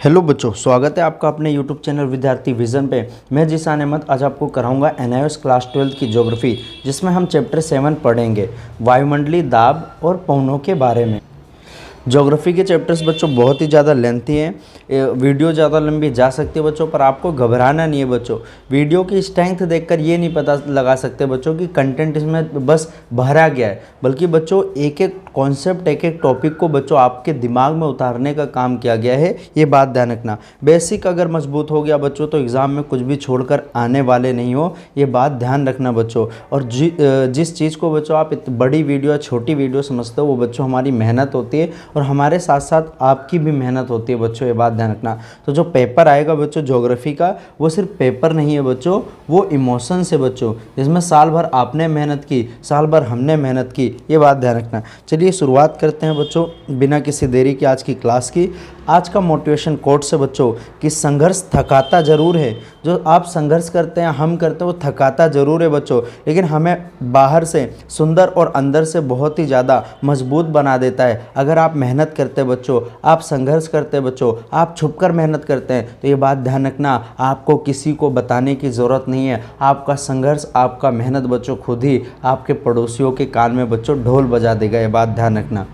Hello बच्चों, स्वागत है आपका अपने यूट्यूब चैनल विद्यार्थी विजन पे। मैं जीशान अहमद आज आपको कराऊंगा एनआईओएस क्लास 12 की ज्योग्राफी, जिसमें हम चैप्टर 7 पढ़ेंगे वायुमंडलीय दाब और पवनों के बारे में। ज्योग्राफी के चैप्टर्स बच्चों बहुत ही ज़्यादा लेंथी हैं, वीडियो ज़्यादा लंबी जा सकती है बच्चों, पर आपको घबराना नहीं है बच्चों। वीडियो की स्ट्रेंथ देखकर ये नहीं पता लगा सकते बच्चों कि कंटेंट इसमें बस भरा गया है, बल्कि बच्चों एक एक कॉन्सेप्ट, एक एक टॉपिक को बच्चों आपके दिमाग में उतारने का काम किया गया है। ये बात ध्यान रखना। बेसिक अगर मजबूत हो गया बच्चों तो एग्ज़ाम में कुछ भी छोड़कर आने वाले नहीं हो, ये बात ध्यान रखना बच्चों। और जिस चीज़ को बच्चों आप बड़ी वीडियो या छोटी वीडियो समझते हो, वो बच्चों हमारी मेहनत होती है और हमारे साथ साथ आपकी भी मेहनत होती है बच्चों, ये बात ध्यान रखना। तो जो पेपर आएगा बच्चों ज्योग्राफी का, वो सिर्फ पेपर नहीं है बच्चों, वो इमोशन से बच्चों, जिसमें साल भर आपने मेहनत की, साल भर हमने मेहनत की, ये बात ध्यान रखना। चलिए शुरुआत करते हैं बच्चों बिना किसी देरी की आज की क्लास की। आज का मोटिवेशन कोट से बच्चों कि संघर्ष थकाता ज़रूर है। जो आप संघर्ष करते हैं, हम करते हैं, वो थकाता ज़रूर है बच्चों, लेकिन हमें बाहर से सुंदर और अंदर से बहुत ही ज़्यादा मजबूत बना देता है। अगर आप मेहनत करते हैं बच्चों, आप संघर्ष करते हैं बच्चों, आप छुपकर मेहनत करते हैं, तो ये बात ध्यान रखना, आपको किसी को बताने की ज़रूरत नहीं है। आपका संघर्ष, आपका मेहनत बच्चों खुद ही आपके पड़ोसियों के कान में बच्चों ढोल बजा देगा, ये बात ध्यान रखना।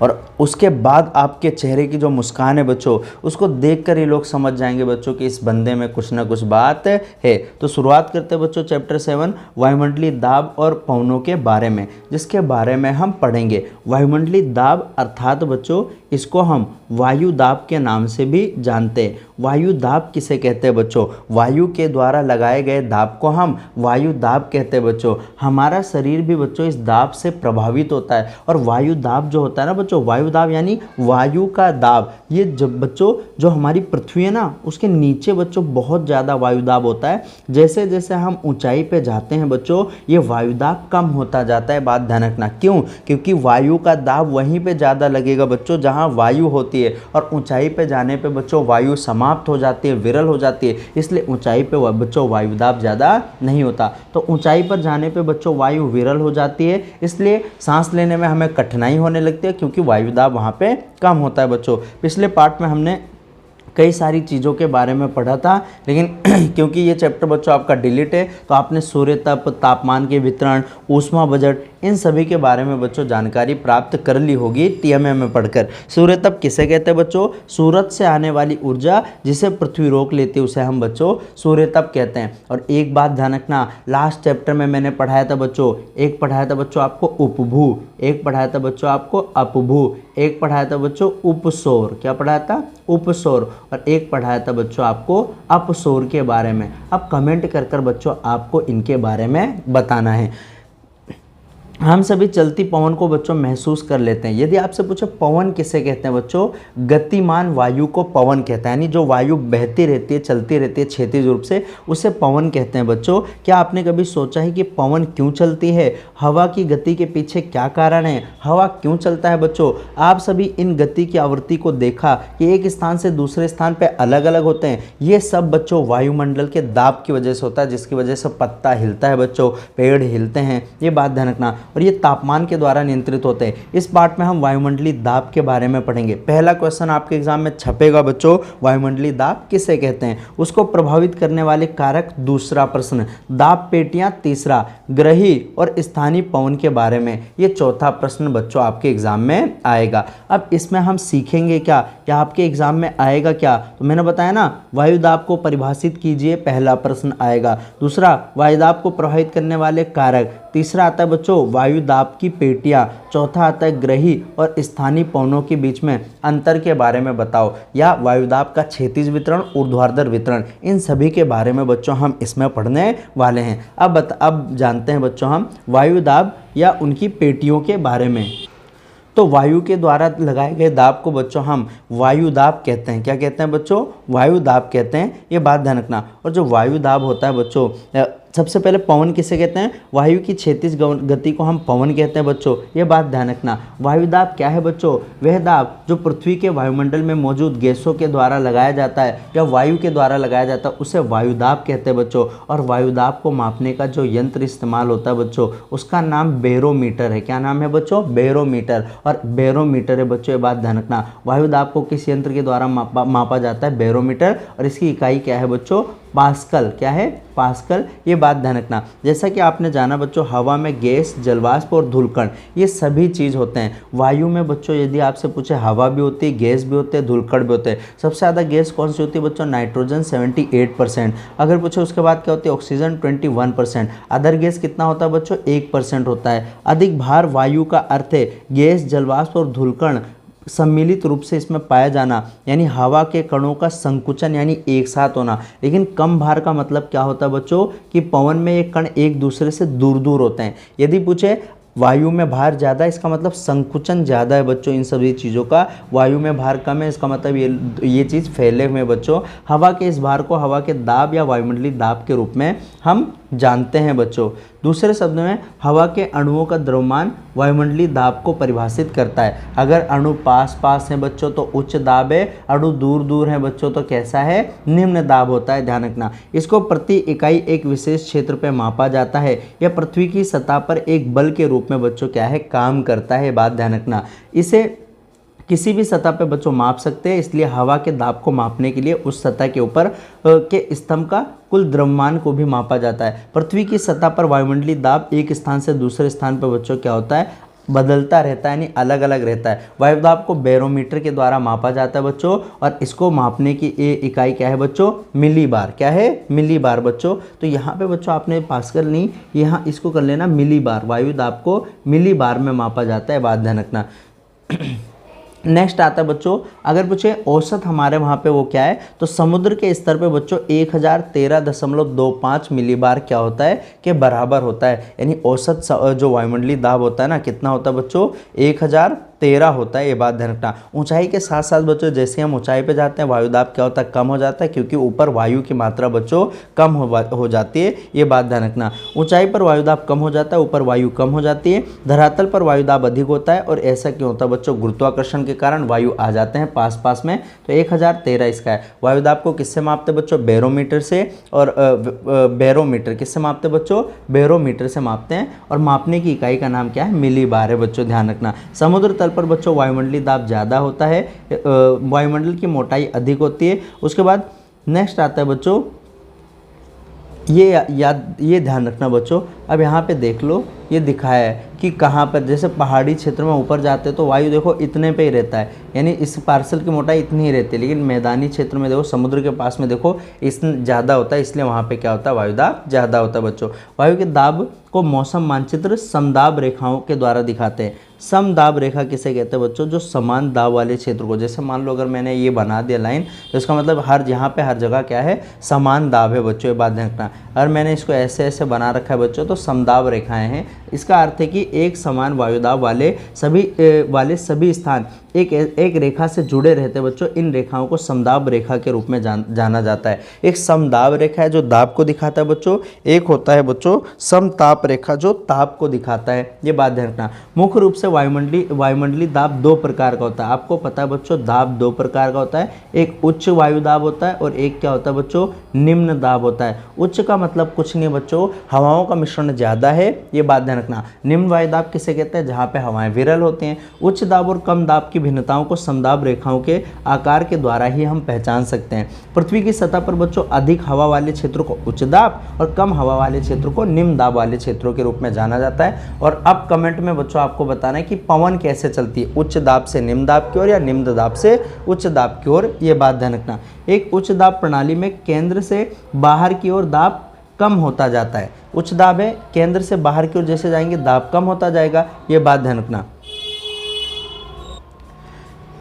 और उसके बाद आपके चेहरे की जो मुस्कान है बच्चों, उसको देखकर ही लोग समझ जाएंगे बच्चों कि इस बंदे में कुछ ना कुछ बात है। तो शुरुआत करते हैं बच्चों चैप्टर 7 वायुमंडलीय दाब और पवनों के बारे में, जिसके बारे में हम पढ़ेंगे। वायुमंडलीय दाब अर्थात बच्चों इसको हम वायु दाब के नाम से भी जानते हैं। वायु दाब किसे कहते हैं बच्चों? वायु के द्वारा लगाए गए दाब को हम वायु दाब कहते हैं बच्चों। हमारा शरीर भी बच्चों इस दाब से प्रभावित होता है। और वायु दाब जो होता है ना बच्चों, वायु दाब यानी वायु का दाब, ये जब बच्चों जो हमारी पृथ्वी है ना, उसके नीचे बच्चों बहुत ज़्यादा वायु दाब होता है। जैसे जैसे हम ऊंचाई पे जाते हैं बच्चों, ये वायु दाब कम होता जाता है। बात ध्यान रखना, क्यों? क्योंकि वायु का दाब वहीं पे ज़्यादा लगेगा बच्चों जहाँ वायु होती है, और ऊंचाई पे जाने पे बच्चों वायु समाप्त हो जाती है, विरल हो जाती है। इसलिए ऊंचाई पे बच्चों वायु दाब ज़्यादा नहीं होता। तो ऊंचाई पर जाने पे बच्चों वायु विरल हो जाती है, इसलिए सांस लेने में हमें कठिनाई होने लगती है, क्योंकि वायु दाब वहाँ पे कम होता है बच्चों। पिछले पार्ट में हमने कई सारी चीज़ों के बारे में पढ़ा था, लेकिन क्योंकि ये चैप्टर बच्चों आपका डिलीट है, तो आपने सूर्य तप, तापमान के वितरण, ऊष्मा बजट, इन सभी के बारे में बच्चों जानकारी प्राप्त कर ली होगी टीएमए में पढ़कर। सूर्य तप किसे कहते हैं बच्चों? सूरज से आने वाली ऊर्जा जिसे पृथ्वी रोक लेती है, उसे हम बच्चों सूर्य तप कहते हैं। और एक बात ध्यान रखना, लास्ट चैप्टर में मैंने पढ़ाया था बच्चों, एक पढ़ाया था बच्चों आपको उपभू, एक पढ़ाया था बच्चों आपको अपभू, एक पढ़ाया था बच्चों उपसौर। क्या पढ़ाया था? उपसौर। और एक पढ़ाया था बच्चों आपको अपसौर के बारे में। अब कमेंट कर कर बच्चों आपको इनके बारे में बताना है। हम सभी चलती पवन को बच्चों महसूस कर लेते हैं। यदि आपसे पूछे पवन किसे कहते हैं बच्चों? गतिमान वायु को पवन कहता है, यानी जो वायु बहती रहती है, चलती रहती है क्षैतिज रूप से, उसे पवन कहते हैं बच्चों। क्या आपने कभी सोचा है कि पवन क्यों चलती है? हवा की गति के पीछे क्या कारण है? हवा क्यों चलता है बच्चों? आप सभी इन गति की आवृत्ति को देखा कि एक स्थान से दूसरे स्थान पर अलग अलग होते हैं। ये सब बच्चों वायुमंडल के दाब की वजह से होता है, जिसकी वजह से पत्ता हिलता है बच्चों, पेड़ हिलते हैं, ये बात ध्यान रखना। और ये तापमान के द्वारा नियंत्रित होते हैं। इस पार्ट में हम वायुमंडलीय दाब के बारे में पढ़ेंगे। पहला क्वेश्चन आपके एग्जाम में छपेगा बच्चों, वायुमंडलीय दाब किसे कहते हैं? उसको प्रभावित करने वाले कारक दूसरा प्रश्न, दाब पेटियां तीसरा, ग्रही और स्थानीय पवन के बारे में ये चौथा प्रश्न बच्चों आपके एग्जाम में आएगा। अब इसमें हम सीखेंगे क्या आपके एग्जाम में आएगा क्या? तो मैंने बताया ना, वायु दाब को परिभाषित कीजिए, पहला प्रश्न आएगा। दूसरा, वायु दाब को प्रभावित करने वाले कारक। तीसरा आता है बच्चों वायु दाब की पेटियां। चौथा आता है ग्रही और स्थानीय पवनों के बीच में अंतर के बारे में बताओ, या वायु दाब का क्षैतिज वितरण, ऊर्ध्वाधर वितरण, इन सभी के बारे में बच्चों हम इसमें पढ़ने वाले हैं। अब जानते हैं बच्चों हम वायु दाब या उनकी पेटियों के बारे में। तो वायु के द्वारा लगाए गए दाब को बच्चों हम वायु दाब कहते हैं। क्या कहते हैं बच्चों? वायु दाब कहते हैं, ये बात ध्यान रखना। और जो वायु दाब होता है बच्चों, सबसे पहले पवन किसे कहते हैं? वायु की क्षैतिज गति को हम पवन कहते हैं बच्चों, ये बात ध्यान रखना। वायुदाब क्या है बच्चों? वह दाब जो पृथ्वी के वायुमंडल में मौजूद गैसों के द्वारा लगाया जाता है या वायु के द्वारा लगाया जाता है, उसे वायुदाब कहते हैं बच्चों। और वायुदाब को मापने का जो यंत्र इस्तेमाल होता है बच्चों, उसका नाम बैरोमीटर है। क्या नाम है बच्चों? बैरोमीटर। और बैरोमीटर है बच्चों, ये बात ध्यान रखना। वायुदाब को किस यंत्र के द्वारा मापा जाता है? बैरोमीटर। और इसकी इकाई क्या है बच्चों? पास्कल। क्या है? पास्कल। ये बात ध्यान रखना। जैसा कि आपने जाना बच्चों, हवा में गैस, जलवाष्प और धूलकण, ये सभी चीज़ होते हैं। वायु में बच्चों यदि आपसे पूछे, हवा भी होती है, गैस भी होते हैं, धूलकण भी होते हैं। सबसे ज़्यादा गैस कौन सी होती है बच्चों? नाइट्रोजन 78%। अगर पूछे उसके बाद क्या होती है? ऑक्सीजन 21%। अदर गैस कितना होता है बच्चों? 1% होता है। अधिक भार वायु का अर्थ है गैस, जलवाष्प और धूलकण सम्मिलित रूप से इसमें पाया जाना, यानी हवा के कणों का संकुचन यानी एक साथ होना। लेकिन कम भार का मतलब क्या होता है बच्चों? कि पवन में ये कण एक दूसरे से दूर दूर होते हैं। यदि पूछे वायु में भार ज़्यादा, इसका मतलब संकुचन ज़्यादा है बच्चों इन सभी चीज़ों का। वायु में भार कम है, इसका मतलब ये चीज़ फैले हुए बच्चों। हवा के इस भार को हवा के दाब या वायुमंडलीय दाब के रूप में हम जानते हैं बच्चों। दूसरे शब्द में हवा के अणुओं का द्रव्यमान वायुमंडलीय दाब को परिभाषित करता है। अगर अणु पास पास हैं बच्चों तो उच्च दाब है, अणु दूर दूर हैं बच्चों तो कैसा है? निम्न दाब होता है। ध्यान रखना। इसको प्रति इकाई एक विशेष क्षेत्र पर मापा जाता है। यह पृथ्वी की सतह पर एक बल के रूप में बच्चों क्या है? काम करता है। बात ध्यान रखना। इसे किसी भी सतह पे बच्चों माप सकते हैं, इसलिए हवा के दाब को मापने के लिए उस सतह के ऊपर के स्तंभ का कुल द्रव्यमान को भी मापा जाता है। पृथ्वी की सतह पर वायुमंडलीय दाब एक स्थान से दूसरे स्थान पर बच्चों क्या होता है? बदलता रहता है, यानी अलग अलग रहता है। वायुदाब को बैरोमीटर के द्वारा मापा जाता है बच्चों, और इसको मापने की इकाई क्या है बच्चों? मिलीबार। क्या है? मिलीबार बच्चों। तो यहाँ पे बच्चों आपने पास्कल नहीं, यहाँ इसको कर लेना मिलीबार। वायुदाब को मिलीबार में मापा जाता है, बात ध्यान रखना। नेक्स्ट आता है बच्चों, अगर पूछे औसत हमारे वहाँ पे वो क्या है, तो समुद्र के स्तर पे बच्चों 1013.25 मिलीबार क्या होता है? के बराबर होता है। यानी औसत जो वायुमंडलीय दाब होता है ना, कितना होता है बच्चों? 1013 होता है। ये बात ध्यान रखना। ऊंचाई के साथ साथ बच्चों जैसे हम ऊंचाई पे जाते हैं, वायुदाब क्या होता है? कम हो जाता है, क्योंकि ऊपर वायु की मात्रा बच्चों कम हो जाती है। ये बात ध्यान रखना। ऊंचाई पर वायुदाब कम हो जाता है, ऊपर वायु कम हो जाती है। धरातल पर वायुदाब अधिक होता है, और ऐसा क्यों होता है बच्चों? गुरुत्वाकर्षण के कारण वायु आ जाते हैं पास पास में। तो 1013 इसका है। वायुदाब को किससे मापते बच्चों? बैरोमीटर से। और बैरोमीटर किससे मापते बच्चों? बैरोमीटर से मापते हैं। और मापने की इकाई का नाम क्या है? मिलीबार है बच्चों, ध्यान रखना। समुद्र तल पर बच्चों वायुमंडलीय दाब ज़्यादा होता है, वायुमंडल की मोटाई अधिक होती है। उसके बाद नेक्स्ट आता है बच्चों, ये ध्यान रखना बच्चों। अब यहाँ पे देख लो, ये दिखाया है कि कहाँ पर, जैसे पहाड़ी क्षेत्र में ऊपर जाते हैं तो वायु देखो इतने पे ही रहता है, यानी इस पार्सल की मोटाई इतनी ही रहती है। लेकिन मैदानी क्षेत्र में देखो, समुद्र के पास में देखो इस ज़्यादा होता है, इसलिए वहाँ पे क्या होता है? वायुदाब ज़्यादा होता है बच्चों। वायु के दाब को मौसम मानचित्र समदाब रेखाओं के द्वारा दिखाते हैं। समदाब रेखा किसे कहते हैं बच्चों? जो समान दाब वाले क्षेत्र को, जैसे मान लो अगर मैंने ये बना दिया लाइन, तो इसका मतलब हर यहाँ पे हर जगह क्या है? समान दाब है बच्चों, ये बात ध्यान रखना। अगर मैंने इसको ऐसे ऐसे बना रखा है बच्चों, तो समदाब रेखाएं हैं। इसका अर्थ है कि एक समान वायुदाब वाले सभी स्थान एक रेखा से जुड़े रहते हैं बच्चों। इन रेखाओं को समदाब रेखा के रूप में जाना जाता है। एक समदाब रेखा है जो दाब को दिखाता है बच्चों, एक होता है बच्चों समताप रेखा जो ताप को दिखाता है। ये बात ध्यान रखना। मुख्य रूप से वायुमंडलीय दाब दो प्रकार का होता है। आपको पता है बच्चों, दाब दो प्रकार का होता है, एक उच्च वायु दाब होता है और एक क्या होता है बच्चों? निम्न दाब होता है। उच्च का मतलब कुछ नहीं बच्चों, हवाओं का मिश्रण ज़्यादा है, ये बात ध्यान रखना। निम्न वायु दाब किसे कहते हैं? जहाँ पे हवाएं विरल होती हैं। उच्च दाब और कम दाब की भिन्नताओं को समदाब रेखाओं के आकार के द्वारा ही हम पहचान सकते हैं। पृथ्वी की सतह पर बच्चों अधिक हवा वाले क्षेत्र को उच्च दाब और कम हवा वाले क्षेत्र को निम्न दाब वाले क्षेत्रों के रूप में जाना जाता है। और अब कमेंट में बच्चों आपको बताना है कि पवन कैसे चलती है, उच्च दाब से निम्न दाब की ओर या निम्न दाब से उच्च दाब की ओर, ये बात ध्यान रखना। एक उच्च दाब प्रणाली में केंद्र से बाहर की ओर दाब कम होता जाता है। उच्च दाब है, केंद्र से बाहर की ओर जैसे जाएंगे दाब कम होता जाएगा, ये बात ध्यान रखना।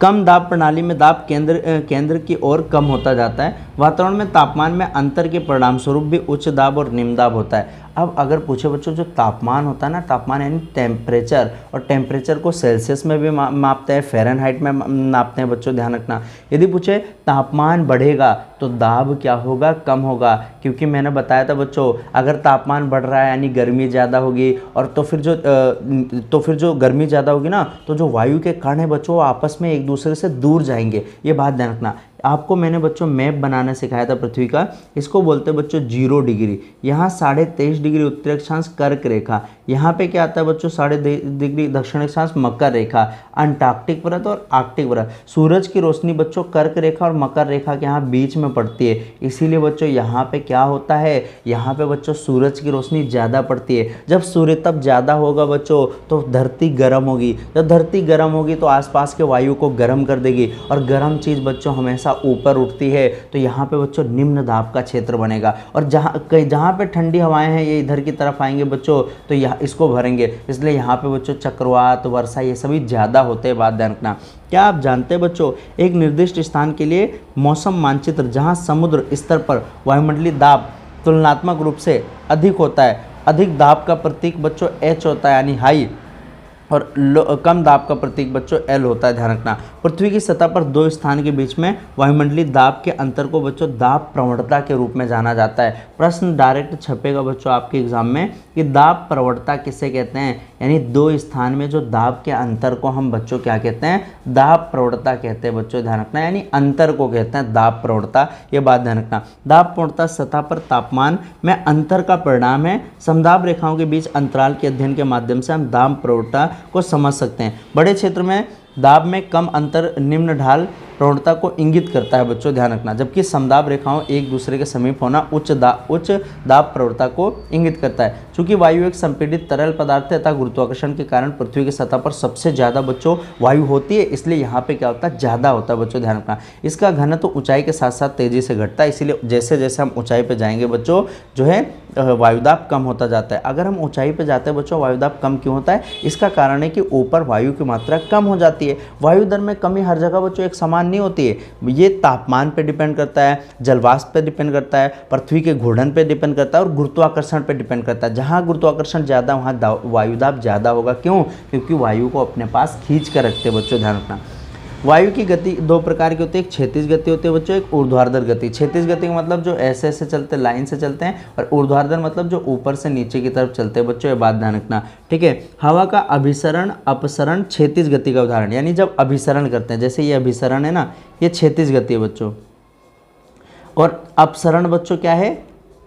कम दाब प्रणाली में दाब केंद्र की ओर कम होता जाता है। वातावरण में तापमान में अंतर के परिणाम स्वरूप भी उच्च दाब और निम्न दाब होता है। अब अगर पूछे बच्चों जो तापमान होता है ना, तापमान यानी टेम्परेचर, और टेम्परेचर को सेल्सियस में भी मापते हैं, फ़ारेनहाइट में नापते हैं बच्चों, ध्यान रखना। यदि पूछे तापमान बढ़ेगा तो दाब क्या होगा, कम होगा, क्योंकि मैंने बताया था बच्चों अगर तापमान बढ़ रहा है यानी गर्मी ज़्यादा होगी, और तो फिर जो गर्मी ज़्यादा होगी ना, तो जो वायु के कण है बच्चों आपस में एक दूसरे से दूर जाएंगे। ये बात ध्यान रखना। आपको मैंने बच्चों मैप बनाना सिखाया था पृथ्वी का, इसको बोलते हैं बच्चों 0 डिग्री। यहाँ 23.5 डिग्री उत्तरी अक्षांश कर्क रेखा, यहाँ पे क्या आता है बच्चों 23.5 डिग्री दक्षिण अक्षांश मकर रेखा, अंटार्कटिक व्रत और आर्कटिक व्रत। सूरज की रोशनी बच्चों कर्क रेखा और मकर रेखा के यहाँ बीच में पड़ती है, इसीलिए बच्चों यहाँ पे क्या होता है, यहाँ पे बच्चों सूरज की रोशनी ज़्यादा पड़ती है। जब सूर्य तप ज़्यादा होगा बच्चों तो धरती गर्म होगी, जब धरती गर्म होगी तो आसपास के वायु को गर्म कर देगी, और गर्म चीज़ बच्चों हमेशा ऊपर उठती है, तो यहाँ पे बच्चों निम्न दाब का क्षेत्र बनेगा। और जहाँ पे ठंडी हवाएं हैं ये इधर की तरफ आएंगे बच्चों, तो यहाँ इसको भरेंगे, इसलिए यहाँ पे बच्चों चक्रवात, वर्षा ये सभी ज़्यादा होते हैं। बात ध्यान रखना। क्या आप जानते हैं बच्चों एक निर्दिष्ट स्थान के लिए मौसम मानचित्र जहाँ समुद्र स्तर पर वायुमंडलीय दाब तुलनात्मक रूप से अधिक होता है, अधिक दाब का प्रतीक बच्चों H होता है यानी हाई, और कम दाब का प्रतीक बच्चों L होता है, ध्यान रखना। पृथ्वी की सतह पर दो स्थान के बीच में वायुमंडलीय दाब के अंतर को बच्चों दाब प्रवणता के रूप में जाना जाता है। प्रश्न डायरेक्ट छपेगा बच्चों आपके एग्जाम में कि दाब प्रवणता किसे कहते हैं, यानी दो स्थान में जो दाब के अंतर को हम बच्चों क्या कहते हैं, दाब प्रवणता कहते हैं बच्चों, ध्यान रखना। यानी अंतर को कहते हैं दाब प्रवणता, ये बात ध्यान रखना। दाब प्रवणता सतह पर तापमान में अंतर का परिणाम है। समदाब रेखाओं के बीच अंतराल के अध्ययन के माध्यम से हम दाब प्रवणता को समझ सकते हैं। बड़े क्षेत्र में दाब में कम अंतर निम्न ढाल प्रवणता को इंगित करता है बच्चों, ध्यान रखना, जबकि समदाब रेखाओं एक दूसरे के समीप होना उच्च दाब प्रवणता को इंगित करता है। चूंकि वायु एक संपीड़ित तरल पदार्थ है तथा गुरुत्वाकर्षण के कारण पृथ्वी की सतह पर सबसे ज़्यादा बच्चों वायु होती है, इसलिए यहाँ पे क्या होता है, ज़्यादा होता है बच्चों, ध्यान रखना। इसका घनत्व तो ऊंचाई के साथ साथ तेजी से घटता है, इसीलिए जैसे जैसे हम ऊंचाई पर जाएंगे बच्चों जो है वायुदाब कम होता जाता है। अगर हम ऊंचाई पर जाते हैं बच्चों वायुदाब कम क्यों होता है, इसका कारण है कि ऊपर वायु की मात्रा कम हो जाती है। वायु दर में कमी हर जगह बच्चों एक समान नहीं होती है, ये तापमान पे डिपेंड करता है, जलवाष्प पे डिपेंड करता है, पृथ्वी के घूर्णन पे डिपेंड करता है, और गुरुत्वाकर्षण पे डिपेंड करता है। जहाँ गुरुत्वाकर्षण ज़्यादा वहाँ वायुदाब ज़्यादा होगा। क्यों? क्योंकि वायु को अपने पास खींच कर रखते हैं बच्चों, ध्यान रखना। वायु की गति दो प्रकार की होती है, एक क्षैतिज गति होती है बच्चों, एक ऊर्ध्वाधर गति। क्षैतिज गति का मतलब जो ऐसे ऐसे चलते लाइन से चलते हैं, और ऊर्ध्वाधर मतलब जो ऊपर से नीचे की तरफ चलते हैं बच्चों, ये बात ध्यान रखना, ठीक है। हवा का अभिसरण अपसरण क्षैतिज गति का उदाहरण, यानी जब अभिसरण करते हैं, जैसे ये अभिसरण है ना, ये क्षैतिज गति है बच्चों, और अपसरण बच्चों क्या है,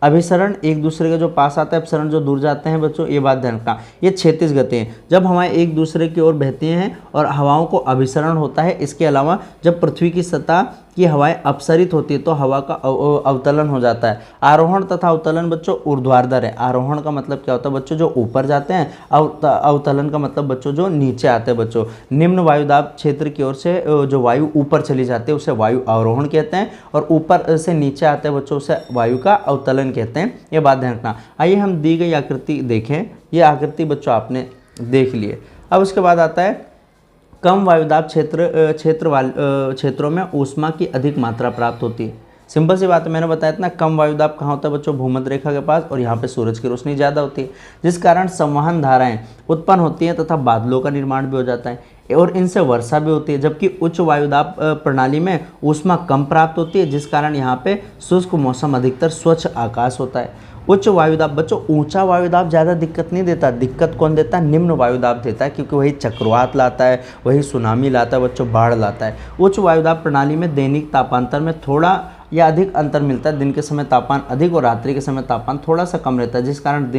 अभिसरण एक दूसरे के जो पास आता है, अपसरण जो दूर जाते हैं बच्चों, ये बात ध्यान रखना। ये क्षैतिज गति है, जब हवाएं एक दूसरे की ओर बहती हैं और हवाओं को अभिसरण होता है। इसके अलावा जब पृथ्वी की सतह की हवाएं अपसरित होती है तो हवा का अवतलन हो जाता है। आरोहण तथा अवतलन बच्चों ऊर्ध्वाधर है। आरोहण का मतलब क्या होता है बच्चों, जो ऊपर जाते हैं, अवतलन का मतलब बच्चों जो नीचे आते हैं बच्चों। निम्न वायुदाब क्षेत्र की ओर से जो वायु ऊपर चली जाती है उसे वायु आरोहण कहते हैं, और ऊपर से नीचे आते हैं बच्चों उसे वायु का अवतलन कहते हैं, ये बात ध्यान रखना। आइए हम दी गई आकृति देखें, ये आकृति बच्चों आपने देख लिए। अब उसके बाद आता है कम वायुदाब क्षेत्रों में ऊष्मा की अधिक मात्रा प्राप्त होती है। सिंपल सी बात है, मैंने बताया था ना, कम वायुदाब कहाँ होता है बच्चों, भूमध्य रेखा के पास, और यहाँ पे सूरज की रोशनी ज़्यादा होती है, जिस कारण संवहन धाराएं उत्पन्न होती हैं तथा बादलों का निर्माण भी हो जाता है, और इनसे वर्षा भी होती है। जबकि उच्च वायुदाब प्रणाली में ऊष्मा कम प्राप्त होती है, जिस कारण यहाँ पे शुष्क मौसम, अधिकतर स्वच्छ आकाश होता है। उच्च वायुदाब बच्चों, ऊंचा वायुदाब ज़्यादा दिक्कत नहीं देता, दिक्कत कौन देता है, निम्न वायुदाब देता है, क्योंकि वही चक्रवात लाता है, वही सुनामी लाता है बच्चों, बाढ़ लाता है। उच्च वायुदाब प्रणाली में दैनिक तापांतर में थोड़ा या अधिक अंतर मिलता है, दिन के समय तापमान अधिक और रात्रि के समय तापमान थोड़ा सा कम रहता है, जिस कारण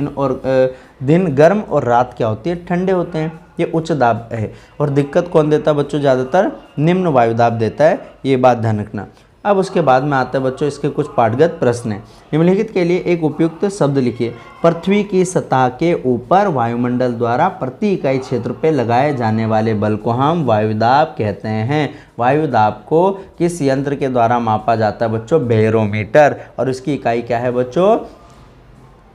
दिन गर्म और रात क्या होती है, ठंडे होते हैं। ये उच्च दाब है, और दिक्कत कौन देता है बच्चों, ज़्यादातर निम्न वायुदाब देता है, ये बात ध्यान रखना। अब उसके बाद में आता है बच्चों इसके कुछ पाठगत प्रश्न हैं। निम्नलिखित के लिए एक उपयुक्त शब्द लिखिए। पृथ्वी की सतह के ऊपर वायुमंडल द्वारा प्रति इकाई क्षेत्र पे लगाए जाने वाले बल को हम वायुदाब कहते हैं। वायुदाब को किस यंत्र के द्वारा मापा जाता है बच्चों, बैरोमीटर, और इसकी इकाई क्या है बच्चों,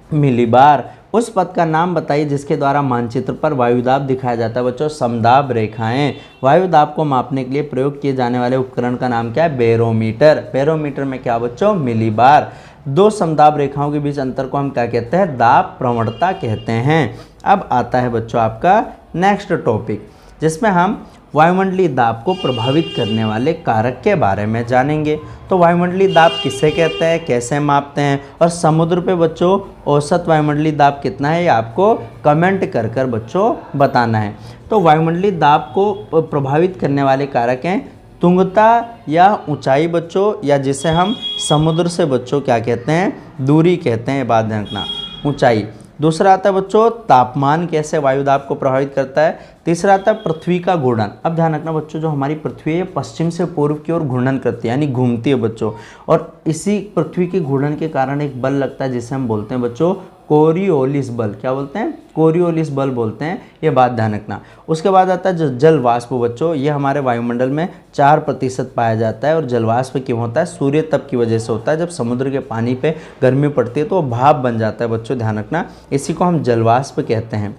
मिलीबार। उस पथ का नाम बताइए जिसके द्वारा मानचित्र पर वायुदाब दिखाया जाता है बच्चों, समदाब रेखाएं। वायुदाब को मापने के लिए प्रयोग किए जाने वाले उपकरण का नाम क्या है, बैरोमीटर। बैरोमीटर में क्या बच्चों, मिलीबार। दो समदाब रेखाओं के बीच अंतर को हम क्या कहते हैं? दाब प्रवणता कहते हैं। अब आता है बच्चों आपका नेक्स्ट टॉपिक, जिसमें हम वायुमंडलीय दाब को प्रभावित करने वाले कारक के बारे में जानेंगे। तो वायुमंडलीय दाब किसे कहते हैं, कैसे मापते हैं, और समुद्र पे बच्चों औसत वायुमंडलीय दाब कितना है, ये आपको कमेंट कर कर बच्चों बताना है। तो वायुमंडलीय दाब को प्रभावित करने वाले कारक हैं तुंगता या ऊंचाई बच्चों, या जिसे हम समुद्र से बच्चों क्या कहते हैं? दूरी कहते हैं, बात ध्यान रखना, ऊंचाई। दूसरा आता है बच्चों तापमान, कैसे वायुदाब को प्रभावित करता है। तीसरा आता है पृथ्वी का घूर्णन। अब ध्यान रखना बच्चों, जो हमारी पृथ्वी है पश्चिम से पूर्व की ओर घूर्णन करती है, यानी घूमती है बच्चों, और इसी पृथ्वी के घूर्णन के कारण एक बल लगता है जिसे हम बोलते हैं बच्चों कोरियोलिस बल। क्या बोलते हैं? कोरियोलिस बल बोलते हैं, ये बात ध्यान रखना। उसके बाद आता है जल वाष्प बच्चों, ये हमारे वायुमंडल में 4% पाया जाता है, और जल वाष्प क्यों होता है? सूर्य तप की वजह से होता है। जब समुद्र के पानी पे गर्मी पड़ती है तो वो भाप बन जाता है बच्चों, ध्यान रखना, इसी को हम जल वाष्प कहते हैं।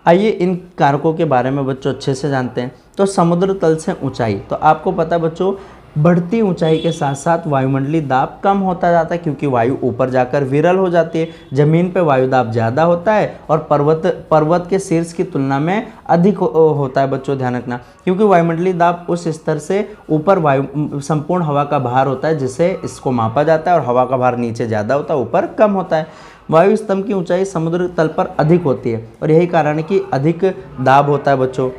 आइए इन कारकों के बारे में बच्चों अच्छे से जानते हैं। तो समुद्र तल से ऊंचाई, तो आपको पता है बच्चों बढ़ती ऊंचाई के साथ साथ वायुमंडलीय दाब कम होता जाता है, क्योंकि वायु ऊपर जाकर विरल हो जाती है। जमीन पे वायु दाब ज़्यादा होता है और पर्वत के शीर्ष की तुलना में अधिक होता है बच्चों, ध्यान रखना, क्योंकि वायुमंडलीय दाब उस स्तर से ऊपर वायु संपूर्ण हवा का भार होता है जिससे इसको मापा जाता है, और हवा का भार नीचे ज़्यादा होता है, ऊपर कम होता है। वायु स्तंभ की ऊंचाई समुद्र तल पर अधिक होती है, और यही कारण है कि अधिक दाब होता है बच्चों।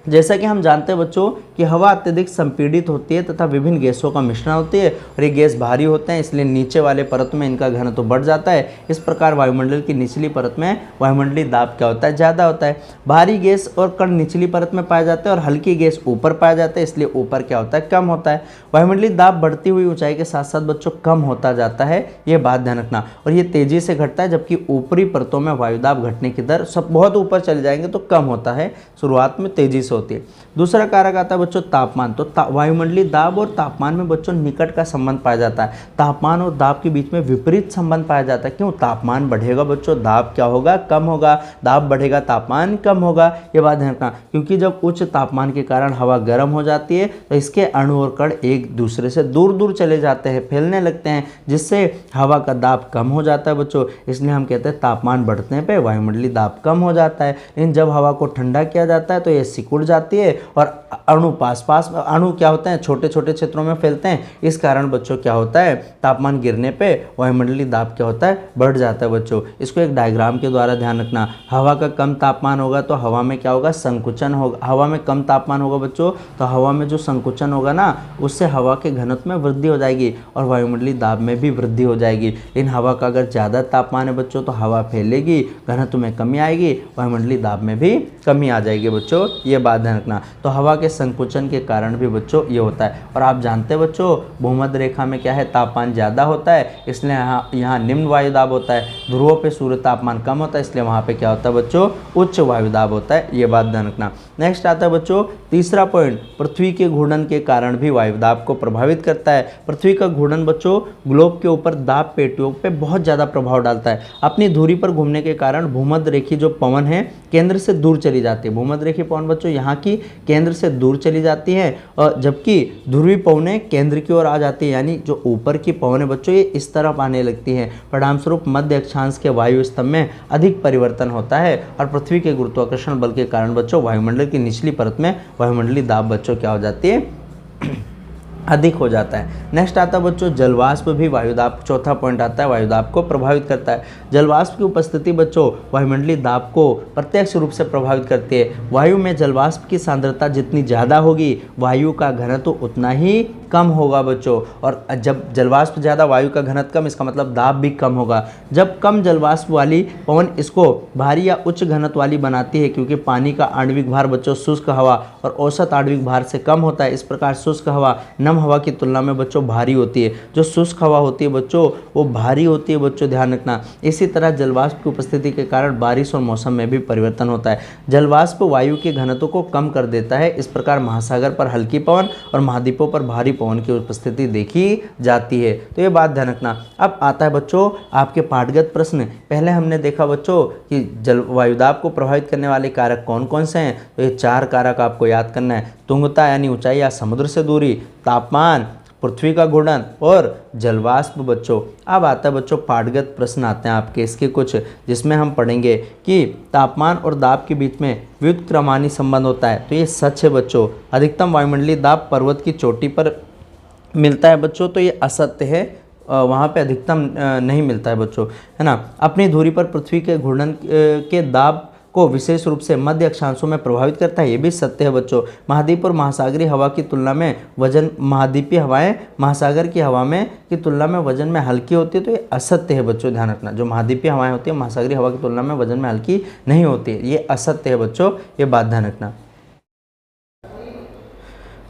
जैसा कि हम जानते हैं बच्चों कि हवा अत्यधिक संपीड़ित होती है तथा विभिन्न गैसों का मिश्रण होती है, और ये गैस भारी होते हैं, इसलिए नीचे वाले परत में इनका घनत्व बढ़ जाता है। इस प्रकार वायुमंडल की निचली परत में वायुमंडलीय दाब क्या होता है? ज़्यादा होता है। भारी गैस और कण निचली परत में पाए जाते हैं और हल्की गैस ऊपर पाया जाता है, इसलिए ऊपर क्या होता है? कम होता है। वायुमंडलीय दाब बढ़ती हुई ऊंचाई के साथ साथ बच्चों कम होता जाता है, ये बात ध्यान रखना, और ये तेजी से घटता है, जबकि ऊपरी परतों में वायुदाब घटने की दर सब बहुत ऊपर चले जाएंगे तो कम होता है, शुरुआत में तेजी से होती है। दूसरा कारक आता है बच्चों तापमान। तो वायुमंडलीय दाब और तापमान में बच्चों निकट का संबंध पाया जाता है। तापमान और दाब के बीच में विपरीत संबंध पाया जाता है। क्यों? तापमान बढ़ेगा बच्चों, दाब क्या होगा? कम होगा। दाब बढ़ेगा, तापमान कम होगा, ये बात ध्यान रखना, क्योंकि जब उच्च तापमान के कारण हवा गर्म हो जाती है तो इसके अणु और कण एक दूसरे से दूर दूर चले जाते हैं, फैलने लगते हैं, जिससे हवा का दाब कम हो जाता है बच्चों। इसलिए हम कहते हैं तापमान बढ़ने पे वायुमंडलीय दाब कम हो जाता है। लेकिन जब हवा को ठंडा किया जाता है तो ये सिकुड़ जाती है और अणु अणु क्या होते हैं? छोटे छोटे क्षेत्रों में फैलते हैं। इस कारण बच्चों क्या होता है? तापमान गिरने पे वायुमंडलीय दाब क्या होता है? बढ़ जाता है बच्चों। इसको एक डायग्राम के द्वारा ध्यान रखना। हवा का कम तापमान होगा तो हवा में क्या होगा? संकुचन होगा। हवा में कम तापमान होगा बच्चों तो हवा में जो संकुचन होगा ना, उससे हवा के घनत्व में वृद्धि हो जाएगी और वायुमंडलीय दाब में भी वृद्धि हो जाएगी। लेकिन हवा का अगर ज़्यादा तापमान है बच्चों तो हवा फैलेगी, घनत्व में कमी आएगी, वायुमंडलीय दाब में भी कमी आ जाएगी बच्चों, ये बात ध्यान रखना। तो हवा के संकुचन के कारण भी बच्चों ये होता है। और आप जानते हैं बच्चों भूमध्य रेखा में क्या है? तापमान ज़्यादा होता है, इसलिए यहाँ निम्न वायुदाब होता है। ध्रुवों पे सूर्य तापमान कम होता है, इसलिए वहाँ पे क्या होता है बच्चों? उच्च वायुदाब होता है, ये बात ध्यान रखना। नेक्स्ट आता है बच्चों तीसरा पॉइंट, पृथ्वी के घूर्णन के कारण भी वायुदाब को प्रभावित करता है। पृथ्वी का घूर्णन बच्चों ग्लोब के ऊपर दाब पेटियों पे बहुत ज़्यादा प्रभाव डालता है। अपनी धुरी पर घूमने के कारण भूमध्य रेखी जो पवन है केंद्र से दूर चली जाती है। भूमध्य रेखी पवन बच्चों यहाँ की केंद्र से दूर चली जाती है, और जबकि ध्रुवीय पवनें केंद्र की ओर आ जाती है, यानी जो ऊपर की पवनें बच्चों ये इस तरफ आने लगती हैं। परिणामस्वरूप मध्य अक्षांश के वायु स्तंभ में अधिक परिवर्तन होता है, और पृथ्वी के गुरुत्वाकर्षण बल के कारण बच्चों वायुमंडल की निचली परत में वायुमंडलीय दाब बच्चों क्या हो जाती है? अधिक हो जाता है। नेक्स्ट आता है बच्चों जलवाष्प भी वायुदाब, चौथा पॉइंट आता है वायुदाब को प्रभावित करता है। जलवाष्प की उपस्थिति बच्चों वायुमंडलीय दाब को प्रत्यक्ष रूप से प्रभावित करती है। वायु में जलवाष्प की सांद्रता जितनी ज़्यादा होगी वायु का घनत्व उतना ही कम होगा बच्चों, और जब जलवाष्प ज़्यादा वायु का घनत्व कम, इसका मतलब दाब भी कम होगा। जब कम जलवाष्प वाली पवन इसको भारी या उच्च घनत्व वाली बनाती है, क्योंकि पानी का आणविक भार बच्चों शुष्क हवा और औसत आणविक भार से कम होता है। इस प्रकार शुष्क हवा नम हवा की तुलना में बच्चों भारी होती है। जो शुष्क हवा होती है बच्चों वो भारी होती है बच्चों, ध्यान रखना। इसी तरह जलवाष्प की उपस्थिति के कारण बारिश और मौसम में भी परिवर्तन होता है। जलवाष्प वायु के घनत्व को कम कर देता है। इस प्रकार महासागर पर हल्की पवन और महाद्वीपों पर भारी पवन की उपस्थिति देखी जाती है। तो ये बात ध्यान रखना। अब आता है बच्चों आपके पाठगत प्रश्न। पहले हमने देखा बच्चों कि वायुदाब को प्रभावित करने वाले कारक कौन कौन से हैं, तो ये 4 कारक आपको याद करना है। तुंगता यानी ऊंचाई या समुद्र से दूरी, तापमान, पृथ्वी का घूर्णन और जलवाष्प बच्चों। अब आता है बच्चों पाठगत प्रश्न आते हैं आपके इसके कुछ, जिसमें हम पढ़ेंगे कि तापमान और दाब के बीच में व्युत्क्रमानुपाती संबंध होता है। तो ये सच है बच्चों। अधिकतम वायुमंडलीय दाब पर्वत की चोटी पर मिलता है बच्चों, तो ये असत्य है, वहाँ पे अधिकतम नहीं मिलता है बच्चों, है ना। अपनी धुरी पर पृथ्वी के घूर्णन के दाब को विशेष रूप से मध्य अक्षांशों में प्रभावित करता है, ये भी सत्य है बच्चों। महाद्वीप और महासागरीय हवा की तुलना में वजन, महाद्वीपीय हवाएं महासागर की हवा में की तुलना में वजन में हल्की होती है, तो ये असत्य है बच्चों, ध्यान रखना। जो महाद्वीपीय हवाएं होती है महासागरीय हवा की तुलना में वजन में हल्की नहीं होती है, ये असत्य है बच्चों, ये बात ध्यान रखना।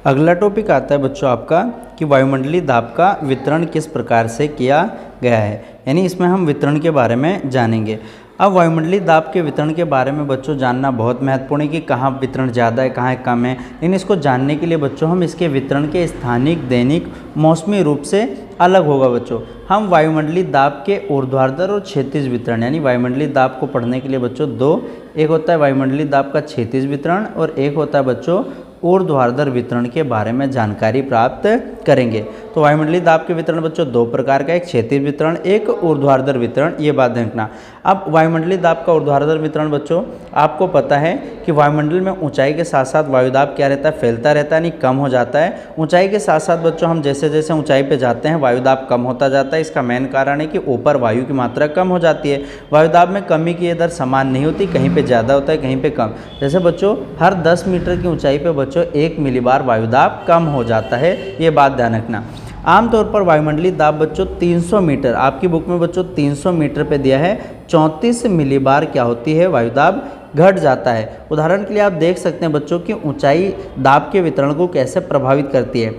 अगला टॉपिक आता है बच्चों आपका कि वायुमंडलीय दाब का वितरण किस प्रकार से किया गया है, यानी इसमें हम वितरण के बारे में जानेंगे। अब वायुमंडलीय दाब के वितरण के बारे में बच्चों जानना बहुत महत्वपूर्ण है कि कहाँ वितरण ज़्यादा है कहाँ कम है। लेकिन इसको जानने के लिए बच्चों हम इसके वितरण के स्थानिक, दैनिक, मौसमी रूप से अलग होगा बच्चों। हम वायुमंडलीय दाब के ऊर्ध्वाधर और क्षैतिज वितरण, यानी वायुमंडलीय दाब को पढ़ने के लिए बच्चों दो, एक होता है वायुमंडलीय दाब का क्षैतिज वितरण और एक होता है बच्चों ऊर्ध्वाधर वितरण के बारे में जानकारी प्राप्त करेंगे। तो वायुमंडलीय दाब के वितरण बच्चों दो प्रकार का, एक क्षैतिज वितरण, एक ऊर्ध्वाधर वितरण, ये बात देखना। अब वायुमंडलीय दाब का ऊर्ध्वाधर वितरण बच्चों आपको पता है कि वायुमंडल में ऊंचाई के साथ साथ वायुदाब क्या रहता है, फैलता रहता है, नहीं कम हो जाता है। ऊंचाई के साथ साथ बच्चों हम जैसे जैसे ऊंचाई पे जाते हैं वायुदाब कम होता जाता है। इसका मेन कारण है कि ऊपर वायु की मात्रा कम हो जाती है। वायुदाब में कमी की दर समान नहीं होती, कहीं पे ज़्यादा होता है कहीं पे कम। जैसे बच्चों हर 10 मीटर की ऊंचाई पे बच्चों 1 मिलीबार वायुदाब कम हो जाता है, ये बात ध्यान रखना। आमतौर पर वायुमंडलीय दाब बच्चों 300 मीटर, आपकी बुक में बच्चों 300 मीटर पे दिया है, 34 मिलीबार क्या होती है वायुदाब घट जाता है। उदाहरण के लिए आप देख सकते हैं बच्चों कि ऊंचाई दाब के वितरण को कैसे प्रभावित करती है।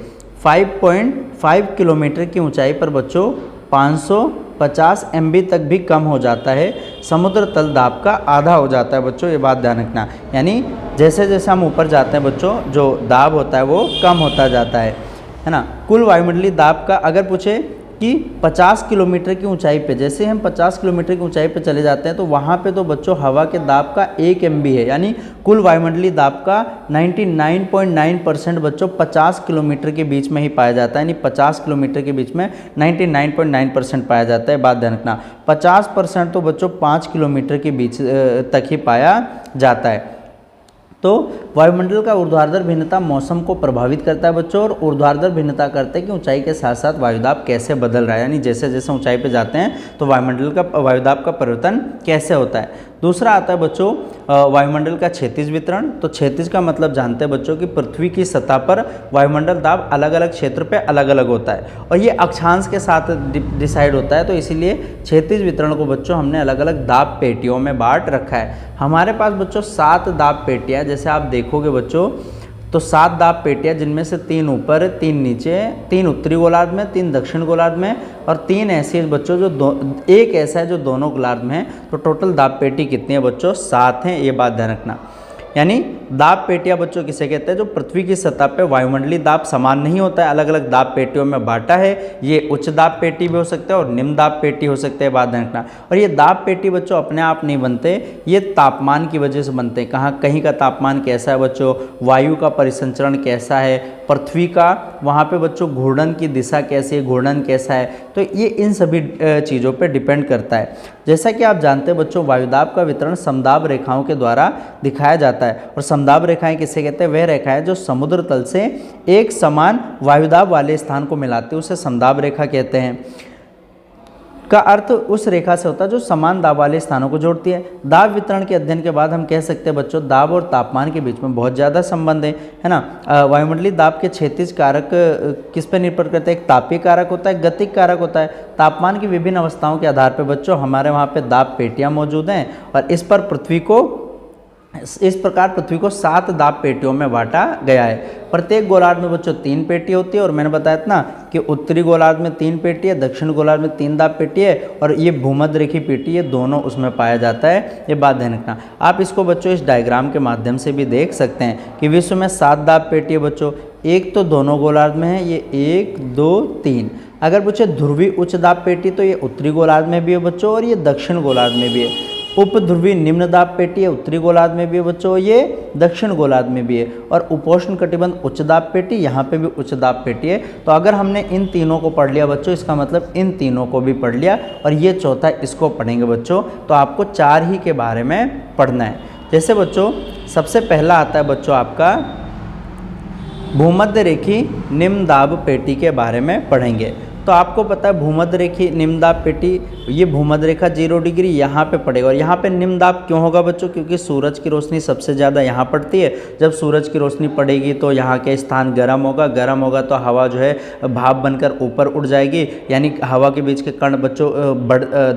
5.5 किलोमीटर की ऊंचाई पर बच्चों 550 MB तक भी कम हो जाता है, समुद्र तल दाब का आधा हो जाता है बच्चों, ये बात ध्यान रखना। यानी जैसे जैसे हम ऊपर जाते हैं बच्चों जो दाब होता है वो कम होता जाता है ना। कुल वायुमंडलीय दाब का अगर पूछे कि 50 किलोमीटर की ऊंचाई पे, जैसे हम 50 किलोमीटर की ऊंचाई पे चले जाते हैं तो वहाँ पे तो बच्चों हवा के दाब का 1 MB है, यानी कुल वायुमंडलीय दाब का 99.9% बच्चों 50 किलोमीटर के बीच में ही पाया जाता है, यानी 50 किलोमीटर के बीच में 99.9% पाया जाता है। बात ध्यान रखना, 50% तो बच्चों 5 किलोमीटर के बीच तक ही पाया जाता है। तो वायुमंडल का ऊर्ध्वाधर भिन्नता मौसम को प्रभावित करता है बच्चों, और ऊर्ध्वाधर भिन्नता करते हैं कि ऊंचाई के साथ साथ वायुदाब कैसे बदल रहा है, यानी जैसे जैसे ऊंचाई पे जाते हैं तो वायुमंडल का वायुदाब का परिवर्तन कैसे होता है। दूसरा आता है बच्चों वायुमंडल का क्षैतिज वितरण। तो क्षैतिज का मतलब जानते हैं बच्चों कि पृथ्वी की सतह पर वायुमंडल दाब अलग अलग क्षेत्र पे अलग अलग होता है और ये अक्षांश के साथ डिसाइड होता है, तो इसीलिए क्षैतिज वितरण को बच्चों हमने अलग अलग दाब पेटियों में बांट रखा है। हमारे पास बच्चों 7 दाब पेटियाँ, जैसे आप देखोगे बच्चों तो 7 दाब पेटियाँ, जिनमें से 3 ऊपर 3 नीचे, 3 उत्तरी गोलार्ध में, 3 दक्षिण गोलार्ध में और 3 ऐसी है बच्चों जो एक ऐसा है जो दोनों गोलार्ध में है। तो टोटल दाब पेटी कितनी है बच्चों, 7 हैं, ये बात ध्यान रखना। यानी दाब पेटियाँ बच्चों किसे कहते हैं, जो पृथ्वी की सतह पे वायुमंडलीय दाब समान नहीं होता है, अलग अलग दाब पेटियों में बांटा है। ये उच्च दाब पेटी भी हो सकता है और निम्न दाब पेटी हो सकते हैं, बात ध्यान रखना। और ये दाब पेटी बच्चों अपने आप नहीं बनते, ये तापमान की वजह से बनते हैं। कहाँ कहीं का तापमान कैसा है बच्चों, वायु का परिसंचरण कैसा है, पृथ्वी का वहाँ पे बच्चों घूर्णन की दिशा कैसी है, घूर्णन कैसा है, तो ये इन सभी चीज़ों पे डिपेंड करता है। जैसा कि आप जानते हैं बच्चों वायुदाब का वितरण समदाब रेखाओं के द्वारा दिखाया जाता है। और समदाब रेखाएं किसे कहते हैं, वह रेखाएं जो समुद्र तल से एक समान वायुदाब वाले स्थान को मिलाते हैं, उसे समदाब रेखा कहते हैं। का अर्थ उस रेखा से होता है जो समान दाब वाले स्थानों को जोड़ती है। दाब वितरण के अध्ययन के बाद हम कह सकते हैं बच्चों दाब और तापमान के बीच में बहुत ज़्यादा संबंध है ना। वायुमंडलीय दाब के क्षैतिज कारक किस पर निर्भर करते हैं, एक तापीय कारक होता है, गतिक कारक होता है। तापमान की विभिन्न अवस्थाओं के आधार पर बच्चों हमारे वहाँ पे दाब पेटियाँ मौजूद हैं और इस प्रकार पृथ्वी को 7 दाब पेटियों में बांटा गया है। प्रत्येक गोलार्ध में बच्चों 3 पेटी होती है और मैंने बताया था ना कि उत्तरी गोलार्ध में 3 पेटी है, दक्षिण गोलार्ध में 3 दाब पेटी है और ये भूमध्य रेखी पेटी, ये दोनों उसमें पाया जाता है, ये बात ध्यान रखना। आप इसको बच्चों इस डायग्राम के माध्यम से भी देख सकते हैं कि विश्व में 7 दाब पेटी है बच्चों। एक तो दोनों गोलार्ध में है, ये 1 2 3। अगर पूछे ध्रुवीय उच्च दाब पेटी तो ये उत्तरी गोलार्ध में भी है बच्चों और ये दक्षिण गोलार्ध में भी है। उपध्रुवी निम्न दाब पेटी है, उत्तरी गोलार्ध में भी है बच्चों, ये दक्षिण गोलार्ध में भी है। और उपोष्ण कटिबंध उच्च दाब पेटी, यहाँ पे भी उच्च दाब पेटी है। तो अगर हमने इन तीनों को पढ़ लिया बच्चों, इसका मतलब इन तीनों को भी पढ़ लिया, और ये चौथा इसको पढ़ेंगे बच्चों। तो आपको 4 ही के बारे में पढ़ना है। जैसे बच्चों सबसे पहला आता है बच्चों आपका भूमध्य रेखी निम्न दाब पेटी के बारे में पढ़ेंगे। तो आपको पता है भूमध्य रेखी निम्न दाब पेटी, ये भूमध्य रेखा 0 डिग्री यहाँ पे पड़ेगा। और यहाँ पे निम्न दाब क्यों होगा बच्चों? क्योंकि सूरज की रोशनी सबसे ज़्यादा यहाँ पड़ती है। जब सूरज की रोशनी पड़ेगी तो यहाँ के स्थान गर्म होगा तो हवा जो है भाप बनकर ऊपर उड़ जाएगी, यानी हवा के बीच के कण बच्चों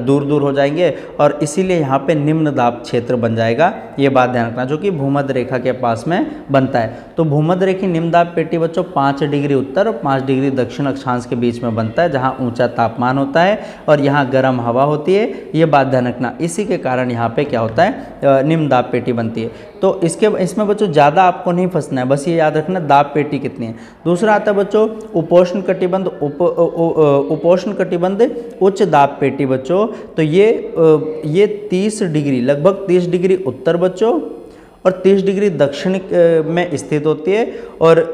दूर दूर हो जाएंगे, और इसीलिए यहाँ पे निम्न दाब क्षेत्र बन जाएगा। ये बात ध्यान रखना, जो कि भूमध्य रेखा के पास में बनता है। तो भूमध्य रेखी निम्न दाब पेटी बच्चों 5 डिग्री उत्तर और 5 डिग्री दक्षिण अक्षांश के बीच में बनता है, जहाँ ऊंचा तापमान होता है और यहाँ गर्म हवा होती है। ये बात ध्यान रखना, इसी के कारण यहाँ पे क्या होता है, निम्न दाब पेटी बनती है। तो इसमें बच्चों ज़्यादा आपको नहीं फंसना है, बस ये याद रखना दाब पेटी कितनी है। दूसरा आता है बच्चों उपोष्ण कटिबंध उपोष्ण कटिबंध उच्च दाब पेटी बच्चों। तो ये 30 डिग्री, लगभग 30 डिग्री उत्तर बच्चों और 30 डिग्री दक्षिण में स्थित होती है। और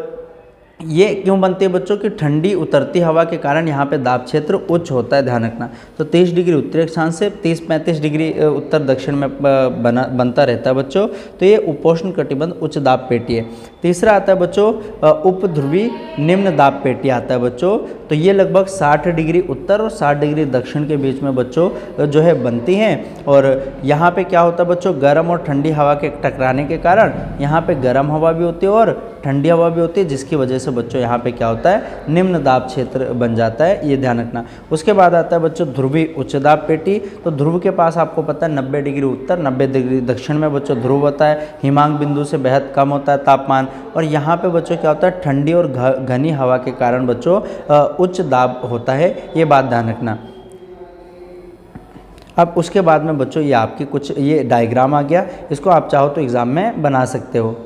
ये क्यों बनती है बच्चों? कि ठंडी उतरती हवा के कारण यहाँ पे दाब क्षेत्र उच्च होता है, ध्यान रखना। तो 30 डिग्री उत्तरी अक्षांश से 30-35 डिग्री उत्तर दक्षिण में बनता रहता है बच्चों। तो ये उपोष्ण कटिबंध उच्च दाब पेटी है। तीसरा आता है बच्चों उपध्रुवी निम्न दाब पेटी आता है बच्चों। तो ये लगभग 60 डिग्री उत्तर और 60 डिग्री दक्षिण के बीच में बच्चों जो है बनती हैं। और यहाँ पे क्या होता है बच्चों, गर्म और ठंडी हवा के टकराने के कारण यहाँ पे गर्म हवा भी होती है और ठंडी हवा भी होती है, जिसकी वजह से बच्चों यहाँ पे क्या होता है, निम्न दाब क्षेत्र बन जाता है। ये ध्यान रखना। उसके बाद आता है बच्चों ध्रुवी उच्च दाब पेटी। तो ध्रुव के पास आपको पता है 90 डिग्री उत्तर 90 डिग्री दक्षिण में बच्चों ध्रुव होता है। हिमांक बिंदु से बेहद कम होता है तापमान, और यहाँ पे बच्चों क्या होता है, ठंडी और घनी हवा के कारण बच्चों उच्च दाब होता है। ये बात ध्यान रखना। अब उसके बाद में बच्चों ये आपकी कुछ ये डायग्राम आ गया, इसको आप चाहो तो एग्ज़ाम में बना सकते हो।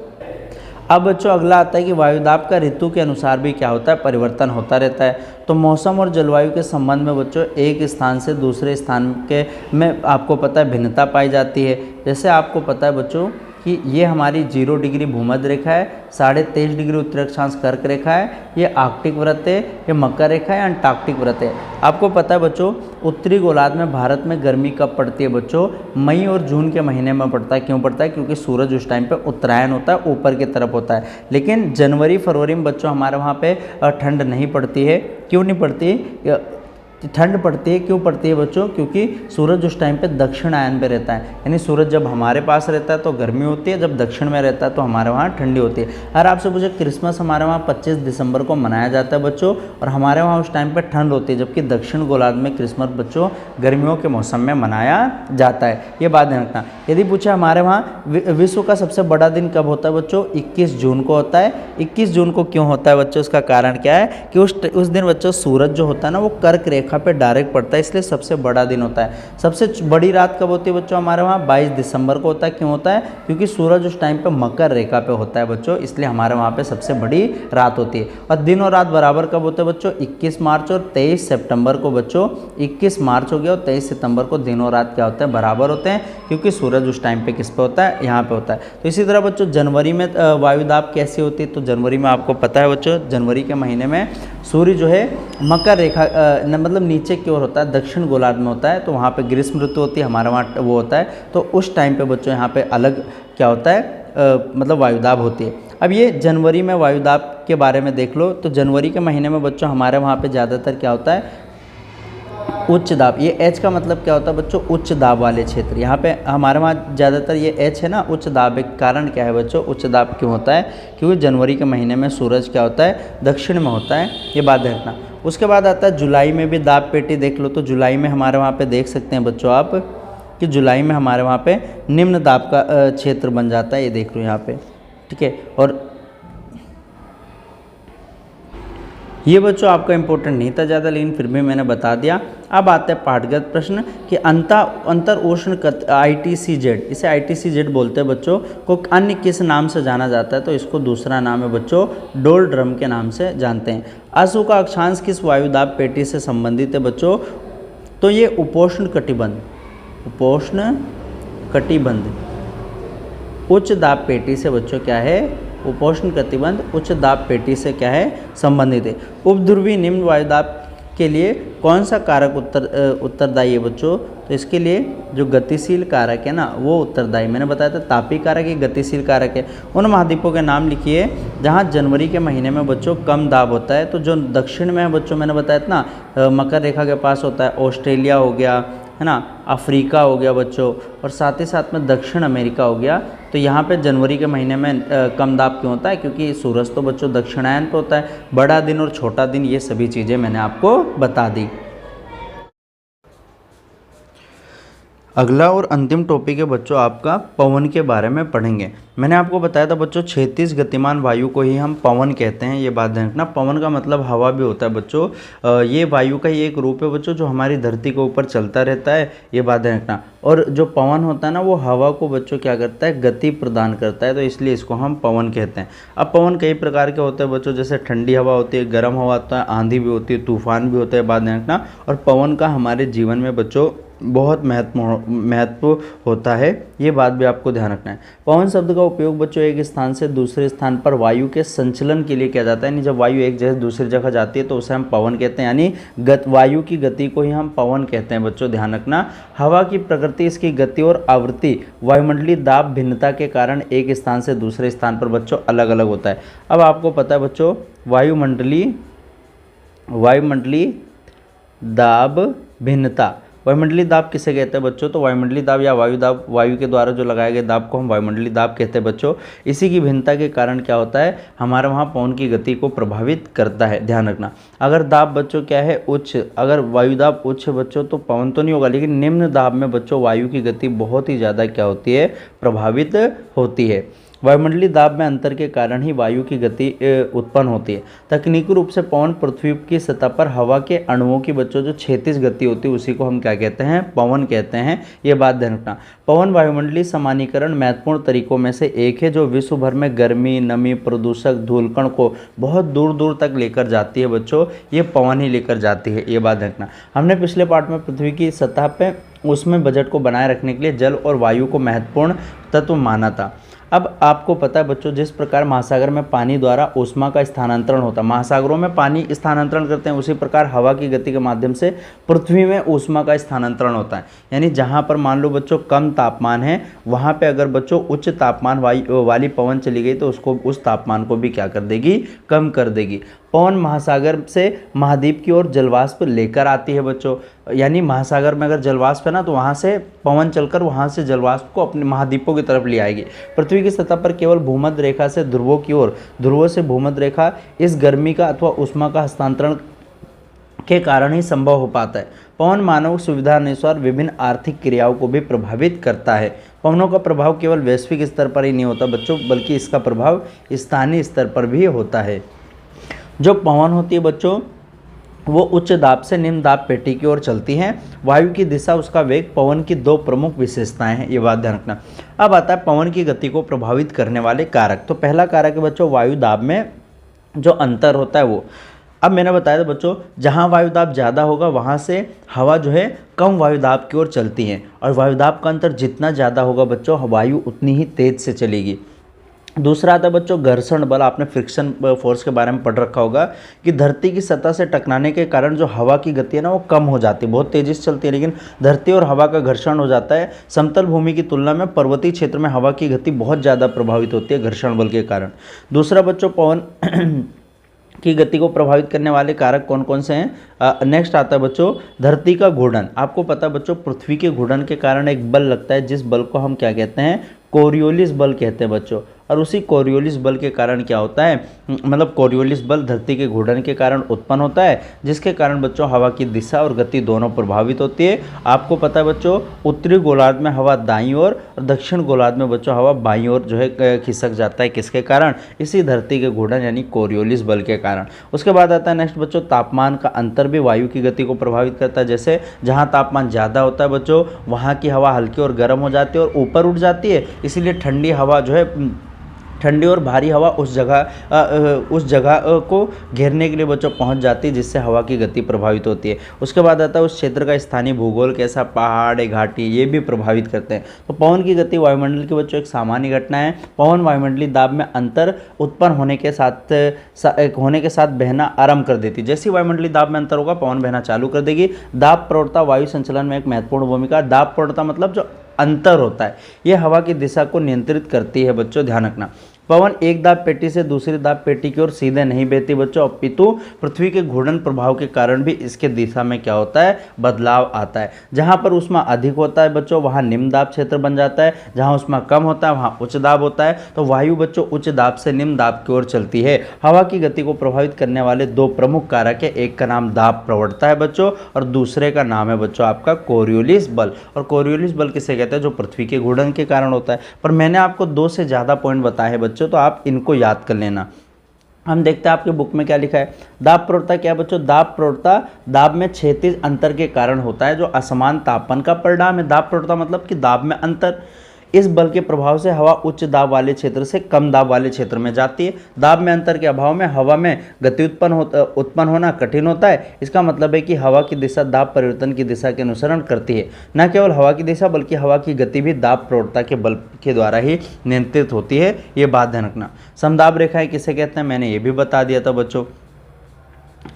अब बच्चों अगला आता है कि वायुदाब का ऋतु के अनुसार भी क्या होता है, परिवर्तन होता रहता है। तो मौसम और जलवायु के संबंध में बच्चों एक स्थान से दूसरे स्थान के में आपको पता है भिन्नता पाई जाती है। जैसे आपको पता है बच्चों कि ये हमारी 0 डिग्री भूमध्य रेखा है, 23.5 डिग्री उत्तरी अक्षांश कर्क रेखा है, ये आर्कटिक वृत्त है, ये मकर रेखा है, अंटार्कटिक वृत्त है। आपको पता है बच्चों उत्तरी गोलार्ध में भारत में गर्मी कब पड़ती है बच्चों? मई और जून के महीने में पड़ता है। क्यों पड़ता है? क्योंकि सूरज उस टाइम पे उत्तरायण होता है, ऊपर की तरफ होता है। लेकिन जनवरी फरवरी में बच्चों हमारे वहाँ पे ठंड नहीं पड़ती है। क्यों नहीं पड़ती? ठंड पड़ती है, क्यों पड़ती है बच्चों? क्योंकि सूरज उस टाइम पे दक्षिण आयन पे रहता है, यानी सूरज जब हमारे पास रहता है तो गर्मी होती है, जब दक्षिण में रहता है तो हमारे वहाँ ठंडी होती है। अगर आपसे पूछे क्रिसमस हमारे वहाँ 25 दिसंबर को मनाया जाता है बच्चों, और हमारे वहाँ उस टाइम पे ठंड होती है, जबकि दक्षिण गोलार्ध में क्रिसमस बच्चों गर्मियों के मौसम में मनाया जाता है। ये बात ध्यान रखना। यदि पूछा हमारे वहाँ विश्व का सबसे बड़ा दिन कब होता है बच्चों? 21 जून को होता है। 21 जून को क्यों होता है बच्चों? उसका कारण क्या है कि उस दिन बच्चों सूरज जो होता है ना वो कर्क रेखा पे डायरेक्ट पड़ता है, इसलिए सबसे बड़ा दिन होता है। सबसे बड़ी रात कब होती है बच्चों? हमारे वहाँ 22 दिसंबर को होता है। क्यों होता है? क्योंकि सूरज उस टाइम पे मकर रेखा पे होता है बच्चों, इसलिए हमारे वहाँ पे सबसे बड़ी रात होती है। और दिन और रात बराबर कब होते हैं बच्चों? 21 मार्च और 23 सितंबर को बच्चों। 21 मार्च हो गया और 23 सितंबर को दिन और रात क्या होते हैं? बराबर होते हैं, क्योंकि सूरज उस टाइम पे किस पे होता है? यहाँ पे होता है। तो इसी तरह बच्चों जनवरी में वायुदाब कैसी होती है? तो जनवरी में आपको पता है बच्चों, जनवरी के महीने में सूर्य जो है मकर रेखा मतलब नीचे की ओर होता है, दक्षिण गोलार्ध में होता है, तो वहाँ पे ग्रीष्म ऋतु होती है, हमारे वहाँ वो होता है। तो उस टाइम पे बच्चों यहाँ पे अलग क्या होता है, मतलब वायुदाब होती है। अब ये जनवरी में वायुदाब के बारे में देख लो। तो जनवरी के महीने में बच्चों हमारे वहाँ पे ज़्यादातर क्या होता है, उच्च दाब। ये एच का मतलब क्या होता है बच्चों? उच्च दाब वाले क्षेत्र। यहाँ पे हमारे वहाँ ज़्यादातर ये एच है ना, उच्च दाब। एक कारण क्या है बच्चों उच्च दाब क्यों होता है? क्योंकि जनवरी के महीने में सूरज क्या होता है? दक्षिण में होता है। ये बात देखना। उसके बाद आता है जुलाई में भी दाब पेटी देख लो। तो जुलाई में हमारे वहाँ पे देख सकते हैं बच्चों आप कि जुलाई में हमारे वहाँ पे निम्न दाब का क्षेत्र बन जाता है। ये देख लो यहाँ पे, ठीक है। और ये बच्चों आपका इंपॉर्टेंट नहीं था ज़्यादा, लेकिन फिर भी मैंने बता दिया। अब आते हैं पाठगत प्रश्न कि अंतर उष्ण ITCZ, इसे ITCZ बोलते हैं बच्चों, को अन्य किस नाम से जाना जाता है? तो इसको दूसरा नाम है बच्चों डोल ड्रम के नाम से जानते हैं। अशु का अक्षांश किस वायुदाब पेटी से संबंधित है बच्चों? तो ये उपोष्ण कटिबंध उच्च दाब पेटी से बच्चों क्या है, उपोष्ण कटिबंध उच्च दाब पेटी से क्या है, संबंधित है। उपध्रुवी निम्न वायुदाब के लिए कौन सा कारक उत्तरदायी है बच्चों, तो इसके लिए जो गतिशील कारक है ना वो उत्तरदायी। मैंने बताया था तापीय कारक एक गतिशील कारक है। उन महाद्वीपों के नाम लिखिए जहाँ जनवरी के महीने में बच्चों कम दाब होता है। तो जो दक्षिण में है बच्चों, मैंने बताया था ना मकर रेखा के पास होता है, ऑस्ट्रेलिया हो गया है ना, अफ्रीका हो गया बच्चों, और साथ ही साथ में दक्षिण अमेरिका हो गया। तो यहाँ पे जनवरी के महीने में कम दाब क्यों होता है, क्योंकि सूरज तो बच्चों दक्षिणायन पे होता है। बड़ा दिन और छोटा दिन ये सभी चीज़ें मैंने आपको बता दी। अगला और अंतिम टॉपिक है बच्चों आपका पवन के बारे में पढ़ेंगे। मैंने आपको बताया था बच्चों क्षैतिज गतिमान वायु को ही हम पवन कहते हैं, ये बात ध्यान रखना। पवन का मतलब हवा भी होता है बच्चों, ये वायु का ही एक रूप है बच्चों जो हमारी धरती के ऊपर चलता रहता है, ये बात ध्यान रखना। और जो पवन होता है ना वो हवा को बच्चों क्या करता है, गति प्रदान करता है, तो इसलिए इसको हम पवन कहते हैं। अब पवन कई प्रकार के होते हैं बच्चों, जैसे ठंडी हवा होती है, गर्म हवा होता है, आंधी भी होती है, तूफान भी होता है, बात ध्यान रखना। और पवन का हमारे जीवन में बच्चों बहुत महत्व होता है, ये बात भी आपको ध्यान रखना है। पवन शब्द का उपयोग बच्चों एक स्थान से दूसरे स्थान पर वायु के संचलन के लिए किया जाता है। यानी जब वायु एक जगह से दूसरी जगह जाती है तो उसे हम पवन कहते हैं, यानी वायु की गति को ही हम पवन कहते हैं बच्चों, ध्यान रखना। हवा की प्रकृति, इसकी गति और आवृत्ति वायुमंडलीय दाब भिन्नता के कारण एक स्थान से दूसरे स्थान पर बच्चों अलग अलग होता है। अब आपको पता है बच्चों वायुमंडलीय दाब भिन्नता, वायुमंडलीय दाब किसे कहते हैं बच्चों, तो वायुमंडलीय दाब या वायु दाब, वायु के द्वारा जो लगाए गए दाब को हम वायुमंडलीय दाब कहते हैं बच्चों। इसी की भिन्नता के कारण क्या होता है, हमारे वहाँ पवन की गति को प्रभावित करता है, ध्यान रखना। अगर दाब बच्चों क्या है उच्च, अगर वायु दाब उच्च है बच्चों तो पवन तो नहीं होगा, लेकिन निम्न दाब में बच्चों वायु की गति बहुत ही ज़्यादा क्या होती है, प्रभावित होती है। वायुमंडलीय दाब में अंतर के कारण ही वायु की गति उत्पन्न होती है। तकनीकी रूप से पवन पृथ्वी की सतह पर हवा के अणुओं की बच्चों जो क्षैतिज गति होती है उसी को हम क्या कहते हैं, पवन कहते हैं, ये बात ध्यान रखना। पवन वायुमंडलीय समानीकरण महत्वपूर्ण तरीकों में से एक है जो विश्व भर में गर्मी, नमी, प्रदूषक, धूलकण को बहुत दूर दूर तक लेकर जाती है बच्चों, ये पवन ही लेकर जाती है, ये बात रखना। हमने पिछले पार्ट में पृथ्वी की सतह पे उसमें बजट को बनाए रखने के लिए जल और वायु को महत्वपूर्ण तत्व माना था। अब आपको पता है बच्चों जिस प्रकार महासागर में पानी द्वारा ऊष्मा का स्थानांतरण होता है, महासागरों में पानी स्थानांतरण करते हैं, उसी प्रकार हवा की गति के माध्यम से पृथ्वी में ऊष्मा का स्थानांतरण होता है। यानी जहाँ पर मान लो बच्चों कम तापमान है वहाँ पे अगर बच्चों उच्च तापमान वाली पवन चली गई तो उसको उस तापमान को भी क्या कर देगी, कम कर देगी। पवन महासागर से महाद्वीप की ओर जलवाष्प लेकर आती है बच्चों, यानी महासागर में अगर जलवाष्प है ना तो वहाँ से पवन चलकर वहाँ से जलवाष्प को अपने महाद्वीपों की तरफ ले आएगी। पृथ्वी की सतह पर केवल भूमध्य रेखा से ध्रुवों की ओर, ध्रुवों से भूमध्य रेखा इस गर्मी का अथवा ऊष्मा का हस्तांतरण के कारण ही संभव हो पाता है। पवन मानव सुविधा अनुसार विभिन्न आर्थिक क्रियाओं को भी प्रभावित करता है। पवनों का प्रभाव केवल वैश्विक स्तर पर ही नहीं होता बच्चों, बल्कि इसका प्रभाव स्थानीय स्तर पर भी होता है। जो पवन होती है बच्चों वो उच्च दाब से निम्न दाब पेटी की ओर चलती हैं। वायु की दिशा, उसका वेग पवन की दो प्रमुख विशेषताएं हैं, ये बात ध्यान रखना। अब आता है पवन की गति को प्रभावित करने वाले कारक। तो पहला कारक है बच्चों वायु दाब में जो अंतर होता है वो। अब मैंने बताया था बच्चों जहाँ वायु दाब ज़्यादा होगा वहाँ से हवा जो है कम वायु दाब की ओर चलती है, और वायु दाब का अंतर जितना ज़्यादा होगा बच्चों वायु उतनी ही तेज से चलेगी। दूसरा आता है बच्चों घर्षण बल। आपने फ्रिक्शन फोर्स के बारे में पढ़ रखा होगा कि धरती की सतह से टकराने के कारण जो हवा की गति है ना वो कम हो जाती है, बहुत तेजी से चलती है, लेकिन धरती और हवा का घर्षण हो जाता है। समतल भूमि की तुलना में पर्वतीय क्षेत्र में हवा की गति बहुत ज़्यादा प्रभावित होती है घर्षण बल के कारण। दूसरा बच्चों पवन की गति को प्रभावित करने वाले कारक कौन कौन से हैं। नेक्स्ट आता है बच्चों धरती का घूर्णन। आपको पता है बच्चों पृथ्वी के घूर्णन के कारण एक बल लगता है जिस बल को हम क्या कहते हैं, कोरियोलिस बल कहते हैं बच्चों। और उसी कोरियोलिस बल के कारण क्या होता है, मतलब कोरियोलिस बल धरती के घूर्णन के कारण उत्पन्न होता है, जिसके कारण बच्चों हवा की दिशा और गति दोनों प्रभावित होती है। आपको पता है बच्चों उत्तरी गोलार्ध में हवा दाईं ओर और दक्षिण गोलार्ध में बच्चों हवा बाईं ओर जो है खिसक जाता है, किसके कारण, इसी धरती के घूर्णन यानी कोरियोलिस बल के कारण। उसके बाद आता है नेक्स्ट बच्चों तापमान का अंतर भी वायु की गति को प्रभावित करता है। जैसे जहाँ तापमान ज़्यादा होता है बच्चों वहाँ की हवा हल्की और गर्म हो जाती है और ऊपर उठ जाती है, इसीलिए ठंडी हवा जो है ठंडी और भारी हवा उस जगह को घेरने के लिए बच्चों पहुंच जाती है, जिससे हवा की गति प्रभावित होती है। उसके बाद आता है उस क्षेत्र का स्थानीय भूगोल कैसा, पहाड़ घाटी, ये भी प्रभावित करते हैं। तो पवन की गति वायुमंडल की बच्चों एक सामान्य घटना है। पवन वायुमंडलीय दाब में अंतर उत्पन्न होने के साथ बहना आरंभ कर देती है। जैसे वायुमंडलीय दाब में अंतर होगा, पवन बहना चालू कर देगी। दाब प्रवणता वायु संचलन में एक महत्वपूर्ण भूमिका। दाब प्रवणता मतलब जो अंतर होता है, यह हवा की दिशा को नियंत्रित करती है बच्चों, ध्यान रखना। पवन एक दाब पेटी से दूसरी दाब पेटी की ओर सीधे नहीं बहती बच्चों, अपितु पृथ्वी के घूर्णन प्रभाव के कारण भी इसके दिशा में क्या होता है, बदलाव आता है। जहां पर ऊष्मा अधिक होता है बच्चों, वहां निम्न दाब क्षेत्र बन जाता है। जहां ऊष्मा कम होता है वहां उच्च दाब होता है। तो वायु बच्चों उच्च दाब से निम्न दाब की ओर चलती है। हवा की गति को प्रभावित करने वाले दो प्रमुख कारक है, एक का नाम दाब प्रवणता है बच्चों, और दूसरे का नाम है बच्चों आपका कोरियोलिस बल। और कोरियोलिस बल किसे कहते हैं, जो पृथ्वी के घूर्णन के कारण होता है। पर मैंने आपको 2 से ज़्यादा पॉइंट बताए हैं बच्चों, तो आप इनको याद कर लेना। हम देखते हैं आपके बुक में क्या लिखा है। दाब प्रवणता क्या है बच्चों, दाब प्रवणता दाब में क्षैतिज अंतर के कारण होता है, जो असमान तापमान का परिणाम है। दाब प्रवणता मतलब कि दाब में अंतर। इस बल के प्रभाव से हवा उच्च दाब वाले क्षेत्र से कम दाब वाले क्षेत्र में जाती है। दाब में अंतर के अभाव में हवा में गति उत्पन्न होना कठिन होता है। इसका मतलब है कि हवा की दिशा दाब परिवर्तन की दिशा के अनुसरण करती है। न केवल हवा की दिशा बल्कि हवा की गति भी दाब प्रवणता के बल के द्वारा ही नियंत्रित होती है, ये बात ध्यान रखना। समदाब रेखाएं किसे कहते हैं, मैंने ये भी बता दिया था बच्चों।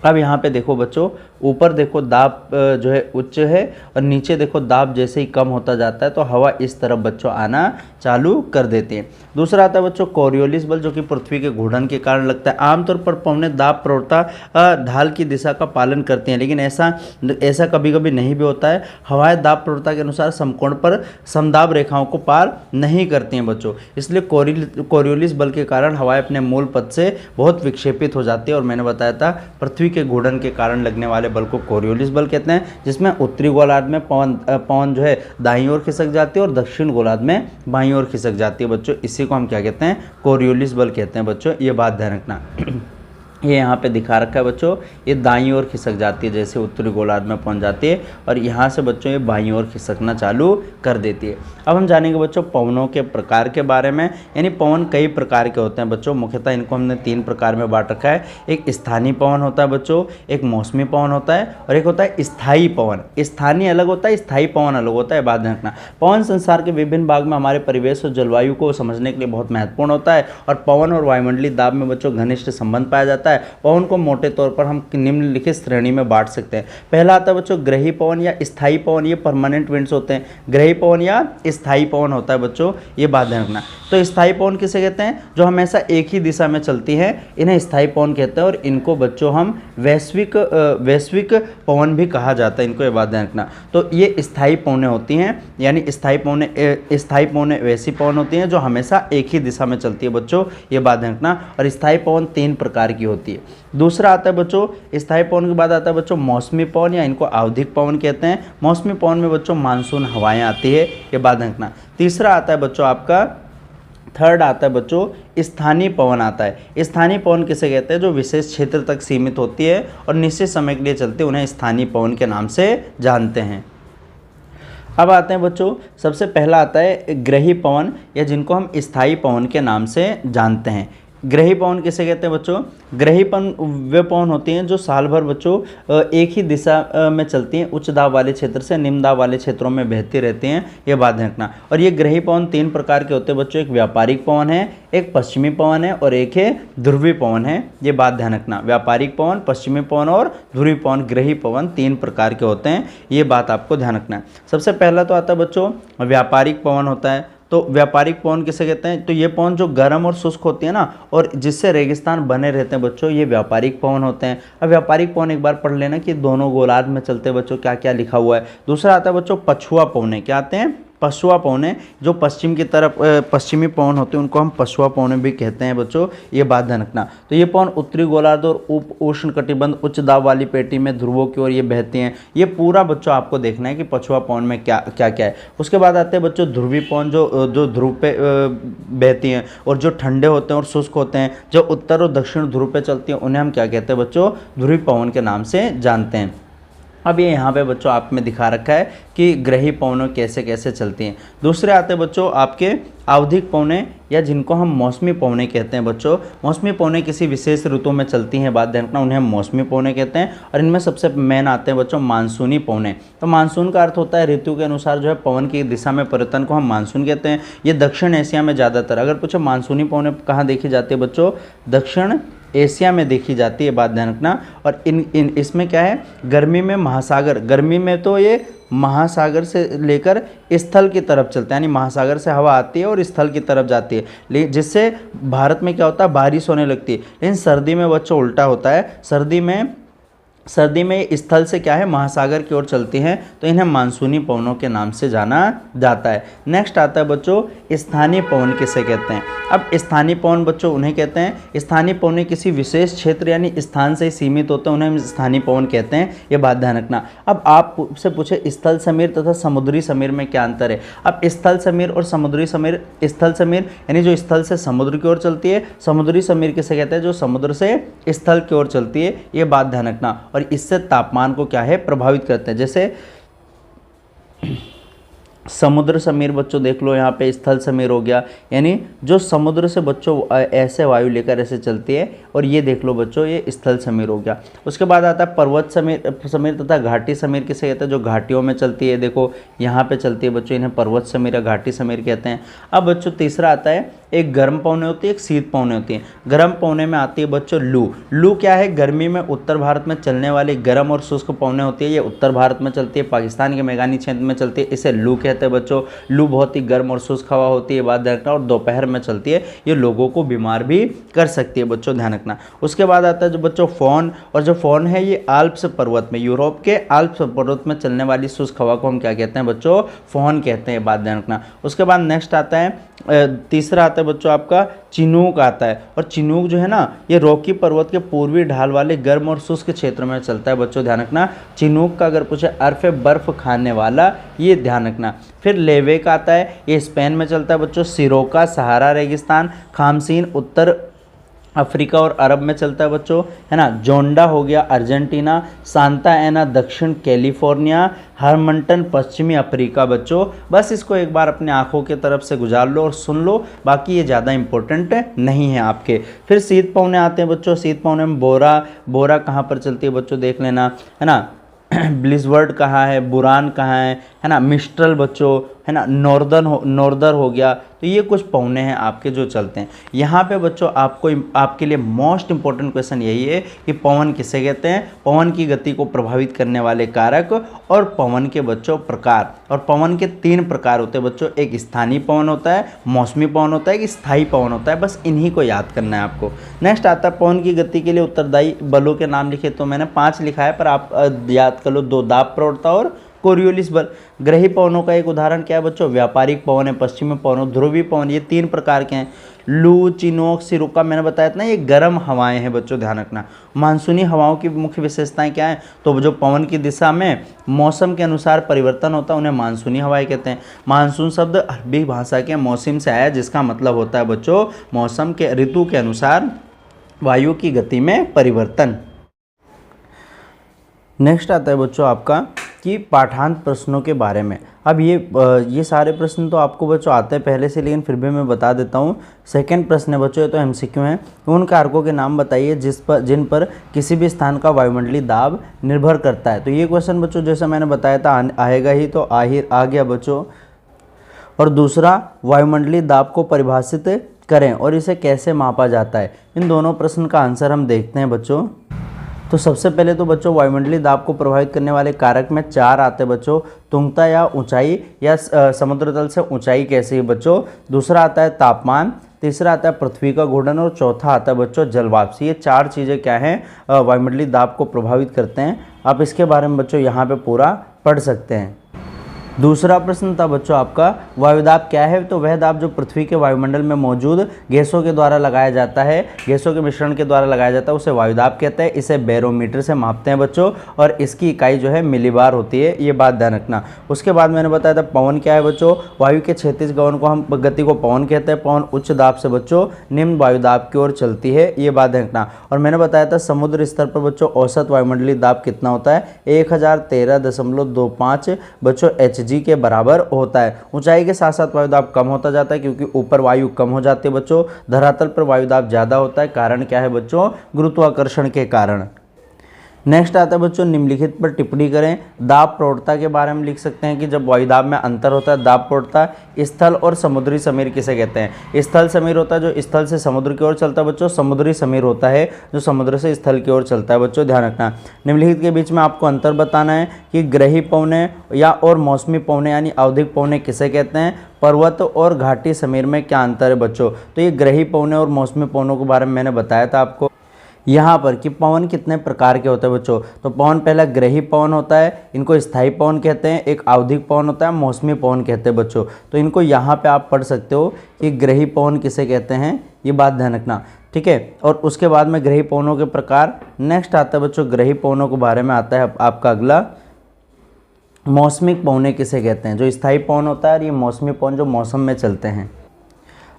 अब यहाँ पे देखो बच्चों, ऊपर देखो दाब जो है उच्च है, और नीचे देखो दाब जैसे ही कम होता जाता है तो हवा इस तरफ बच्चों आना चालू कर देती है। दूसरा आता है बच्चों कोरियोलिस बल, जो कि पृथ्वी के घूर्णन के कारण लगता है। आमतौर पर पवनें दाब प्रवणता ढाल की दिशा का पालन करती हैं, लेकिन ऐसा कभी कभी नहीं भी होता है। हवाएं दाब प्रवणता के अनुसार समकोण पर समदाब रेखाओं को पार नहीं करती हैं बच्चों, इसलिए कोरियोलिस बल के कारण हवाएं अपने मूल पथ से बहुत विक्षेपित हो जाती है। और मैंने बताया था पृथ्वी के घूर्णन के कारण लगने वाले बल को कोरियोलिस बल कहते हैं, जिसमें उत्तरी गोलार्ध में पवन जो है दाईं ओर खिसक जाती है और दक्षिण गोलार्ध में बाईं ओर खिसक जाती है बच्चों। इसी को हम क्या कहते हैं, कोरियोलिस बल कहते हैं बच्चों, ये बात ध्यान रखना। ये यहाँ पे दिखा रखा है बच्चों, ये दाईं ओर खिसक जाती है, जैसे उत्तरी गोलार्ध में पहुँच जाती है, और यहाँ से बच्चों ये बाईं ओर खिसकना चालू कर देती है। अब हम जानेंगे बच्चों पवनों के प्रकार के बारे में। यानी पवन कई प्रकार के होते हैं बच्चों, मुख्यतः इनको हमने 3 प्रकार में बांट रखा है। एक स्थानीय पवन होता है बच्चों, एक मौसमी पवन होता है, और एक होता है स्थायी पवन। स्थानीय अलग होता है, स्थायी पवन अलग होता है, बात ध्यान रखना। पवन संसार के विभिन्न भाग में हमारे परिवेश और जलवायु को समझने के लिए बहुत महत्वपूर्ण होता है, और पवन और वायुमंडलीय दाब में बच्चों घनिष्ठ संबंध पाया जाता है। पवन को मोटे तौर पर हम निम्नलिखित श्रेणी में बांट सकते हैं। पहला आता है बच्चों ग्रही पवन या स्थायी पवन, ये परमानेंट विंड्स होते हैं। ग्रही पवन या स्थायी पवन होता है बच्चों, ये बात ध्यान रखना। तो स्थायी पवन किसे कहते हैं, जो हमेशा एक ही दिशा में चलती है, इन्हें स्थायी पवन कहते हैं, और इनको बच्चों हम वैश्विक पवन भी कहा जाता है, इनको ये बात ध्यान रखना। तो ये स्थायी पवनें होती हैं, यानी स्थायी पवनें वैसी पवन होती हैं जो हमेशा एक ही दिशा में चलती है बच्चों, ये बात ध्यान रखना। और स्थायी पवन 3 प्रकार की होती है। दूसरा आता है बच्चों, स्थायी पवन के बाद आता है बच्चों मौसमी पवन, या इनको आवधिक पवन कहते हैं। मौसमी पवन में बच्चों मानसून हवाएं आती है, ये बात रखना। तीसरा आता है बच्चों आपका, थर्ड आता है बच्चों स्थानीय पवन आता है। स्थानीय पवन किसे कहते हैं, जो विशेष क्षेत्र तक सीमित होती है और निश्चित समय के लिए चलते हैं, उन्हें स्थानीय पवन के नाम से जानते हैं। अब आते हैं बच्चों, सबसे पहला आता है ग्रही पवन, या जिनको हम स्थायी पवन के नाम से जानते हैं। ग्रही पवन किसे कहते हैं बच्चों, ग्रही पवन वे पवन होती हैं जो साल भर बच्चों एक ही दिशा में चलती हैं, उच्च दाब वाले क्षेत्र से निम्न दाब वाले क्षेत्रों में बहती रहती हैं, ये बात ध्यान रखना। और ये ग्रही पवन 3 प्रकार के होते हैं बच्चों, एक व्यापारिक पवन है, एक पश्चिमी पवन है, और एक है ध्रुवीय पवन है, ये बात ध्यान रखना। व्यापारिक पवन, पश्चिमी पवन और ध्रुवीय पवन, ग्रही पवन 3 प्रकार के होते हैं, ये बात आपको ध्यान रखना है। सबसे पहला तो आता है बच्चों व्यापारिक पवन होता है। तो व्यापारिक पवन किसे कहते हैं, तो ये पवन जो गर्म और शुष्क होती है ना, और जिससे रेगिस्तान बने रहते हैं बच्चों, ये व्यापारिक पवन होते हैं। अब व्यापारिक पवन एक बार पढ़ लेना कि दोनों गोलार्ध में चलते हैं बच्चों, क्या क्या लिखा हुआ है। दूसरा आता है बच्चों पछुआ पवन, क्या आते हैं, पछुआ पवन, जो पश्चिम की तरफ पश्चिमी पवन होते हैं, उनको हम पछुआ पवन भी कहते हैं बच्चों, ये बात ध्यान रखना। तो ये पवन उत्तरी गोलार्ध और उप उष्ण कटिबंध उच्च दाब वाली पेटी में ध्रुवों की ओर ये बहती हैं। ये पूरा बच्चों आपको देखना है कि पछुआ पवन में क्या क्या क्या है। उसके बाद आते हैं बच्चों ध्रुवीय पवन, जो ध्रुव पे बहती हैं और जो ठंडे होते हैं और शुष्क होते हैं, जो उत्तर और दक्षिण ध्रुव पे चलती हैं, उन्हें हम क्या कहते हैं बच्चों, ध्रुवीय पवन के नाम से जानते हैं। अब ये यहाँ पे बच्चों आप में दिखा रखा है कि ग्रही पवनें कैसे कैसे चलती हैं। दूसरे आते हैं बच्चों आपके आवधिक पवनें, या जिनको हम मौसमी पवनें कहते हैं बच्चों। मौसमी पवनें किसी विशेष ऋतु में चलती हैं, बात ध्यान रखना, उन्हें हम मौसमी पवनें कहते हैं। और इनमें सबसे मेन आते हैं बच्चों मानसूनी पवनें। तो मानसून का अर्थ होता है ऋतु के अनुसार जो है पवन की दिशा में परिवर्तन को हम मानसून कहते हैं। ये दक्षिण एशिया में ज़्यादातर, अगर पूछो मानसूनी पवनें कहाँ देखी जाती है बच्चों, दक्षिण एशिया में देखी जाती है, बात ध्यान रखना। और इसमें क्या है, गर्मी में महासागर, गर्मी में तो ये महासागर से लेकर स्थल की तरफ चलते हैं, यानी महासागर से हवा आती है और स्थल की तरफ जाती है, जिससे भारत में क्या होता है, बारिश होने लगती है। लेकिन सर्दी में बच्चों उल्टा होता है, सर्दी में स्थल से क्या है, महासागर की ओर चलती हैं, तो इन्हें मानसूनी पवनों के नाम से जाना जाता है। नेक्स्ट आता है बच्चों स्थानीय पवन किसे कहते हैं। अब स्थानीय पवन बच्चों उन्हें कहते हैं, स्थानीय पवन किसी विशेष क्षेत्र यानी स्थान से सीमित होते हैं, उन्हें हम स्थानीय पवन कहते हैं, ये बात ध्यान रखना। अब आपसे पूछे स्थल समीर तथा समुद्री समीर में क्या अंतर है। अब स्थल समीर और समुद्री समीर, स्थल समीर यानी जो स्थल से समुद्र की ओर चलती है, समुद्री समीर किसे कहते हैं, जो समुद्र से स्थल की ओर चलती है, ये बात ध्यान रखना। और इससे तापमान को क्या है, प्रभावित करते हैं। जैसे समुद्र समीर बच्चों देख लो, यहाँ पे स्थल समीर हो गया, यानी जो समुद्र से बच्चों ऐसे वायु लेकर ऐसे चलती है, और ये देख लो बच्चों ये स्थल समीर हो गया। उसके बाद आता है पर्वत समीर तथा घाटी समीर किसे कहते हैं, जो घाटियों में चलती है, देखो यहाँ पे चलती है बच्चों, इन्हें पर्वत समीर या घाटी समीर कहते हैं। अब बच्चों तीसरा आता है, एक गर्म पवनें होती है, एक शीत पवनें होती हैं। गर्म पवनें में आती है बच्चों लू। लू क्या है, गर्मी में उत्तर भारत में चलने वाली गर्म और शुष्क पवनें होती है, ये उत्तर भारत में चलती है, पाकिस्तान के मैदानी क्षेत्र में चलती है, इसे लू कहते हैं बच्चों। लू बहुत ही गर्म और शुष्क हवा होती है, बात ध्यान रखना, और दोपहर में चलती है, ये लोगों को बीमार भी कर सकती है बच्चों, ध्यान रखना। उसके बाद आता है जो बच्चों फोन, और जो फोन है ये आल्प्स पर्वत में, यूरोप के आल्प्स पर्वत में चलने वाली शुष्क हवा को हम क्या कहते हैं बच्चों, फोन कहते हैं, बात ध्यान रखना। उसके बाद नेक्स्ट आता है, तीसरा आता है बच्चों आपका चिनूक आता है। और चिनूक जो है ना, ये रॉकी पर्वत के पूर्वी ढाल वाले गर्म और शुष्क क्षेत्र में चलता है बच्चों, ध्यान रखना। चिनूक का अगर पूछे अर्फ बर्फ खाने वाला, ये ध्यान रखना। फिर लेवेक आता है, ये स्पेन में चलता है बच्चों। सिरोका सहारा रेगिस्तान, खामसीन उत्तर अफ्रीका और अरब में चलता है बच्चों, है ना। जोंडा हो गया अर्जेंटीना, सांता एना दक्षिण कैलिफोर्निया, हरमंटन पश्चिमी अफ्रीका बच्चों। बस इसको एक बार अपने आंखों के तरफ से गुजार लो और सुन लो, बाकी ये ज़्यादा इंपॉर्टेंट नहीं है आपके। फिर शीत पवनें आते हैं बच्चों। शीत पवनें में बोरा कहाँ पर चलती है बच्चों, देख लेना, है ना। ब्लिजवर्ड कहाँ है, बुरान कहाँ है ना। मिस्ट्रल बच्चों, है ना। नॉर्दर हो गया। तो ये कुछ पवने हैं आपके जो चलते हैं। यहाँ पे बच्चों आपके लिए मोस्ट इंपॉर्टेंट क्वेश्चन यही है कि पवन किसे कहते हैं, पवन की गति को प्रभावित करने वाले कारक, और पवन के बच्चों प्रकार। और पवन के 3 प्रकार होते हैं बच्चों, एक स्थानीय पवन होता है, मौसमी पवन होता है, एक स्थायी पवन होता है। बस इन्हीं को याद करना है आपको। नेक्स्ट आता है पवन की गति के लिए उत्तरदायी बलों के नाम लिखे, तो मैंने 5 लिखा है, पर आप याद कर लो, 2 दाब प्रवणता और कोरियोलिस बल। ग्रही पवनों का एक उदाहरण क्या है बच्चों, व्यापारिक पवन है, पश्चिमी पवन, ध्रुवीय पवन, ये 3 प्रकार के हैं। लू, चिनोक, सिरोका मैंने बताया था ना, ये गर्म हवाएं हैं बच्चों, ध्यान रखना। मानसूनी हवाओं की मुख्य विशेषताएं क्या हैं, तो जो पवन की दिशा में मौसम के अनुसार परिवर्तन होता है, उन्हें मानसूनी हवाएं कहते हैं। मानसून शब्द अरबी भाषा के मौसम से आया, जिसका मतलब होता है बच्चों मौसम के, ऋतु के अनुसार वायु की गति में परिवर्तन। नेक्स्ट आता है बच्चों आपका कि पाठांत प्रश्नों के बारे में। अब ये सारे प्रश्न तो आपको बच्चों आते हैं पहले से, लेकिन फिर भी मैं बता देता हूँ। सेकंड प्रश्न है बच्चों, ये तो एमसीक्यू हैं। उन कारकों के नाम बताइए जिन पर किसी भी स्थान का वायुमंडलीय दाब निर्भर करता है। तो ये क्वेश्चन बच्चों जैसे मैंने बताया था आएगा ही, तो आ गया बच्चों। और दूसरा, वायुमंडलीय दाब को परिभाषित करें और इसे कैसे मापा जाता है। इन दोनों प्रश्न का आंसर हम देखते हैं बच्चों। तो सबसे पहले तो बच्चों वायुमंडलीय दाब को प्रभावित करने वाले कारक में 4 आते हैं बच्चों, तुंगता या ऊंचाई, या समुद्र तल से ऊंचाई कैसी है बच्चों। दूसरा आता है तापमान, तीसरा आता है पृथ्वी का घूर्णन, और चौथा आता है बच्चों जल वाष्प। ये 4 चीज़ें क्या हैं, वायुमंडलीय दाब को प्रभावित करते हैं। आप इसके बारे में बच्चों यहाँ पे पूरा पढ़ सकते हैं। दूसरा प्रश्न था बच्चों आपका, वायुदाब क्या है? तो वह दाब जो पृथ्वी के वायुमंडल में मौजूद गैसों के द्वारा लगाया जाता है, गैसों के मिश्रण के द्वारा लगाया जाता है, उसे वायुदाब कहते हैं। इसे बैरोमीटर से मापते हैं बच्चों, और इसकी इकाई जो है मिलीबार होती है, ये बात ध्यान रखना। उसके बाद मैंने बताया था पवन क्या है बच्चों, वायु के क्षैतिज गमन को हम गति को पवन कहते हैं। पवन उच्च दाब से बच्चों निम्न वायुदाब की ओर चलती है, ये बात ध्यान रखना। और मैंने बताया था समुद्र स्तर पर बच्चों औसत वायुमंडलीय दाब कितना होता है, 1013.25 बच्चों HG के बराबर होता है। ऊंचाई के साथ साथ वायुदाब कम होता जाता है, क्योंकि ऊपर वायु कम हो जाती है बच्चों, धरातल पर वायुदाब ज़्यादा होता है। कारण क्या है बच्चों, गुरुत्वाकर्षण के कारण। नेक्स्ट आता है बच्चों, निम्नलिखित पर टिप्पणी करें। दाब प्रवणता के बारे में लिख सकते हैं कि जब वायुदाब में अंतर होता है, दाब प्रवणता। स्थल और समुद्री समीर किसे कहते हैं? स्थल समीर होता है जो स्थल से समुद्र की ओर चलता है बच्चों, समुद्री समीर होता है जो समुद्र से स्थल की ओर चलता है बच्चों, ध्यान रखना। निम्नलिखित के बीच में आपको अंतर बताना है कि ग्रही पवने या और मौसमी पवने यानी आवधिक पवने किसे कहते हैं? पर्वत और घाटी समीर में क्या अंतर है बच्चों? तो ये ग्रही पवने और मौसमी पवनों के बारे में मैंने बताया था आपको यहाँ पर कि पवन कितने प्रकार के होते हैं बच्चों। तो पवन पहला ग्रही पवन होता है, इनको स्थायी पवन कहते हैं। एक आवधिक पवन होता है, मौसमी पवन कहते हैं बच्चों। तो इनको यहाँ पे आप पढ़ सकते हो कि ग्रही पवन किसे कहते हैं, ये बात ध्यान रखना, ठीक है। और उसके बाद में ग्रही पवनों के प्रकार। नेक्स्ट आता है बच्चों, ग्रही पवनों के बारे में आता है आपका अगला, मौसमिक पवने किसे कहते हैं? जो स्थायी पवन होता है और ये मौसमी पवन जो मौसम में चलते हैं।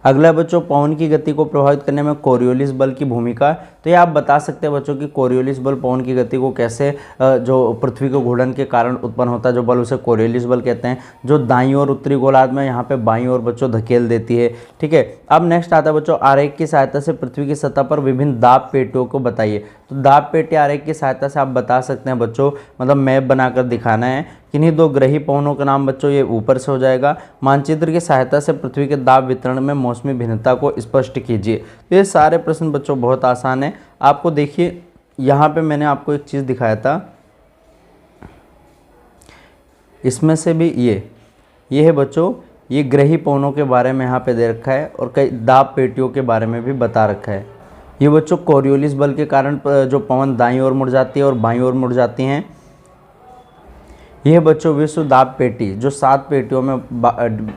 अगला बच्चों, पवन की गति को प्रभावित करने में कोरियोलिस बल की भूमिका। तो ये आप बता सकते हैं बच्चों कि कोरियोलिस बल पवन की गति को कैसे, जो पृथ्वी के घूर्णन के कारण उत्पन्न होता है जो बल, उसे कोरियोलिस बल कहते हैं, जो दाईं ओर उत्तरी गोलार्ध में यहाँ पे बाईं ओर बच्चों धकेल देती है, ठीक है। अब नेक्स्ट आता है बच्चों, आरेख की सहायता से पृथ्वी की सतह पर विभिन्न दाब पेटियों को बताइए। तो दाब पेटी आरेख की सहायता से आप बता सकते हैं बच्चों, मतलब मैप बनाकर दिखाना है। किन्हीं दो ग्रही पवनों का नाम बच्चों, ये ऊपर से हो जाएगा। मानचित्र की सहायता से पृथ्वी के दाब वितरण में मौसमी भिन्नता को स्पष्ट कीजिए। तो ये सारे प्रश्न बच्चों बहुत आसान है। आपको देखिए यहाँ पे मैंने आपको एक चीज़ दिखाया था, इसमें से भी ये है बच्चों, ये ग्रही पवनों के बारे में यहाँ पे दे रखा है, और कई दाब पेटियों के बारे में भी बता रखा है। ये बच्चों कोरियोलिस बल के कारण जो पवन दाईं ओर मुड़ जाती है और बाईं ओर मुड़ जाती हैं। यह बच्चों विश्व दाब पेटी जो 7 पेटियों में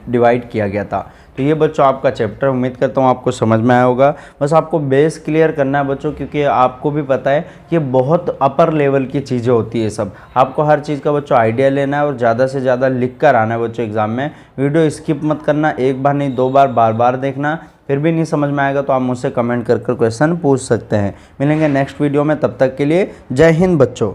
डिवाइड किया गया था। तो ये बच्चों आपका चैप्टर, उम्मीद करता हूँ आपको समझ में आया होगा। बस आपको बेस क्लियर करना है बच्चों, क्योंकि आपको भी पता है कि बहुत अपर लेवल की चीज़ें होती है सब। आपको हर चीज़ का बच्चों आइडिया लेना है और ज़्यादा से ज़्यादा लिख कर आना है बच्चों एग्जाम में। वीडियो स्किप मत करना, एक बार नहीं 2 बार, बार बार देखना। फिर भी नहीं समझ में आएगा तो आप मुझसे कमेंट कर क्वेश्चन पूछ सकते हैं। मिलेंगे नेक्स्ट वीडियो में, तब तक के लिए जय हिंद बच्चों।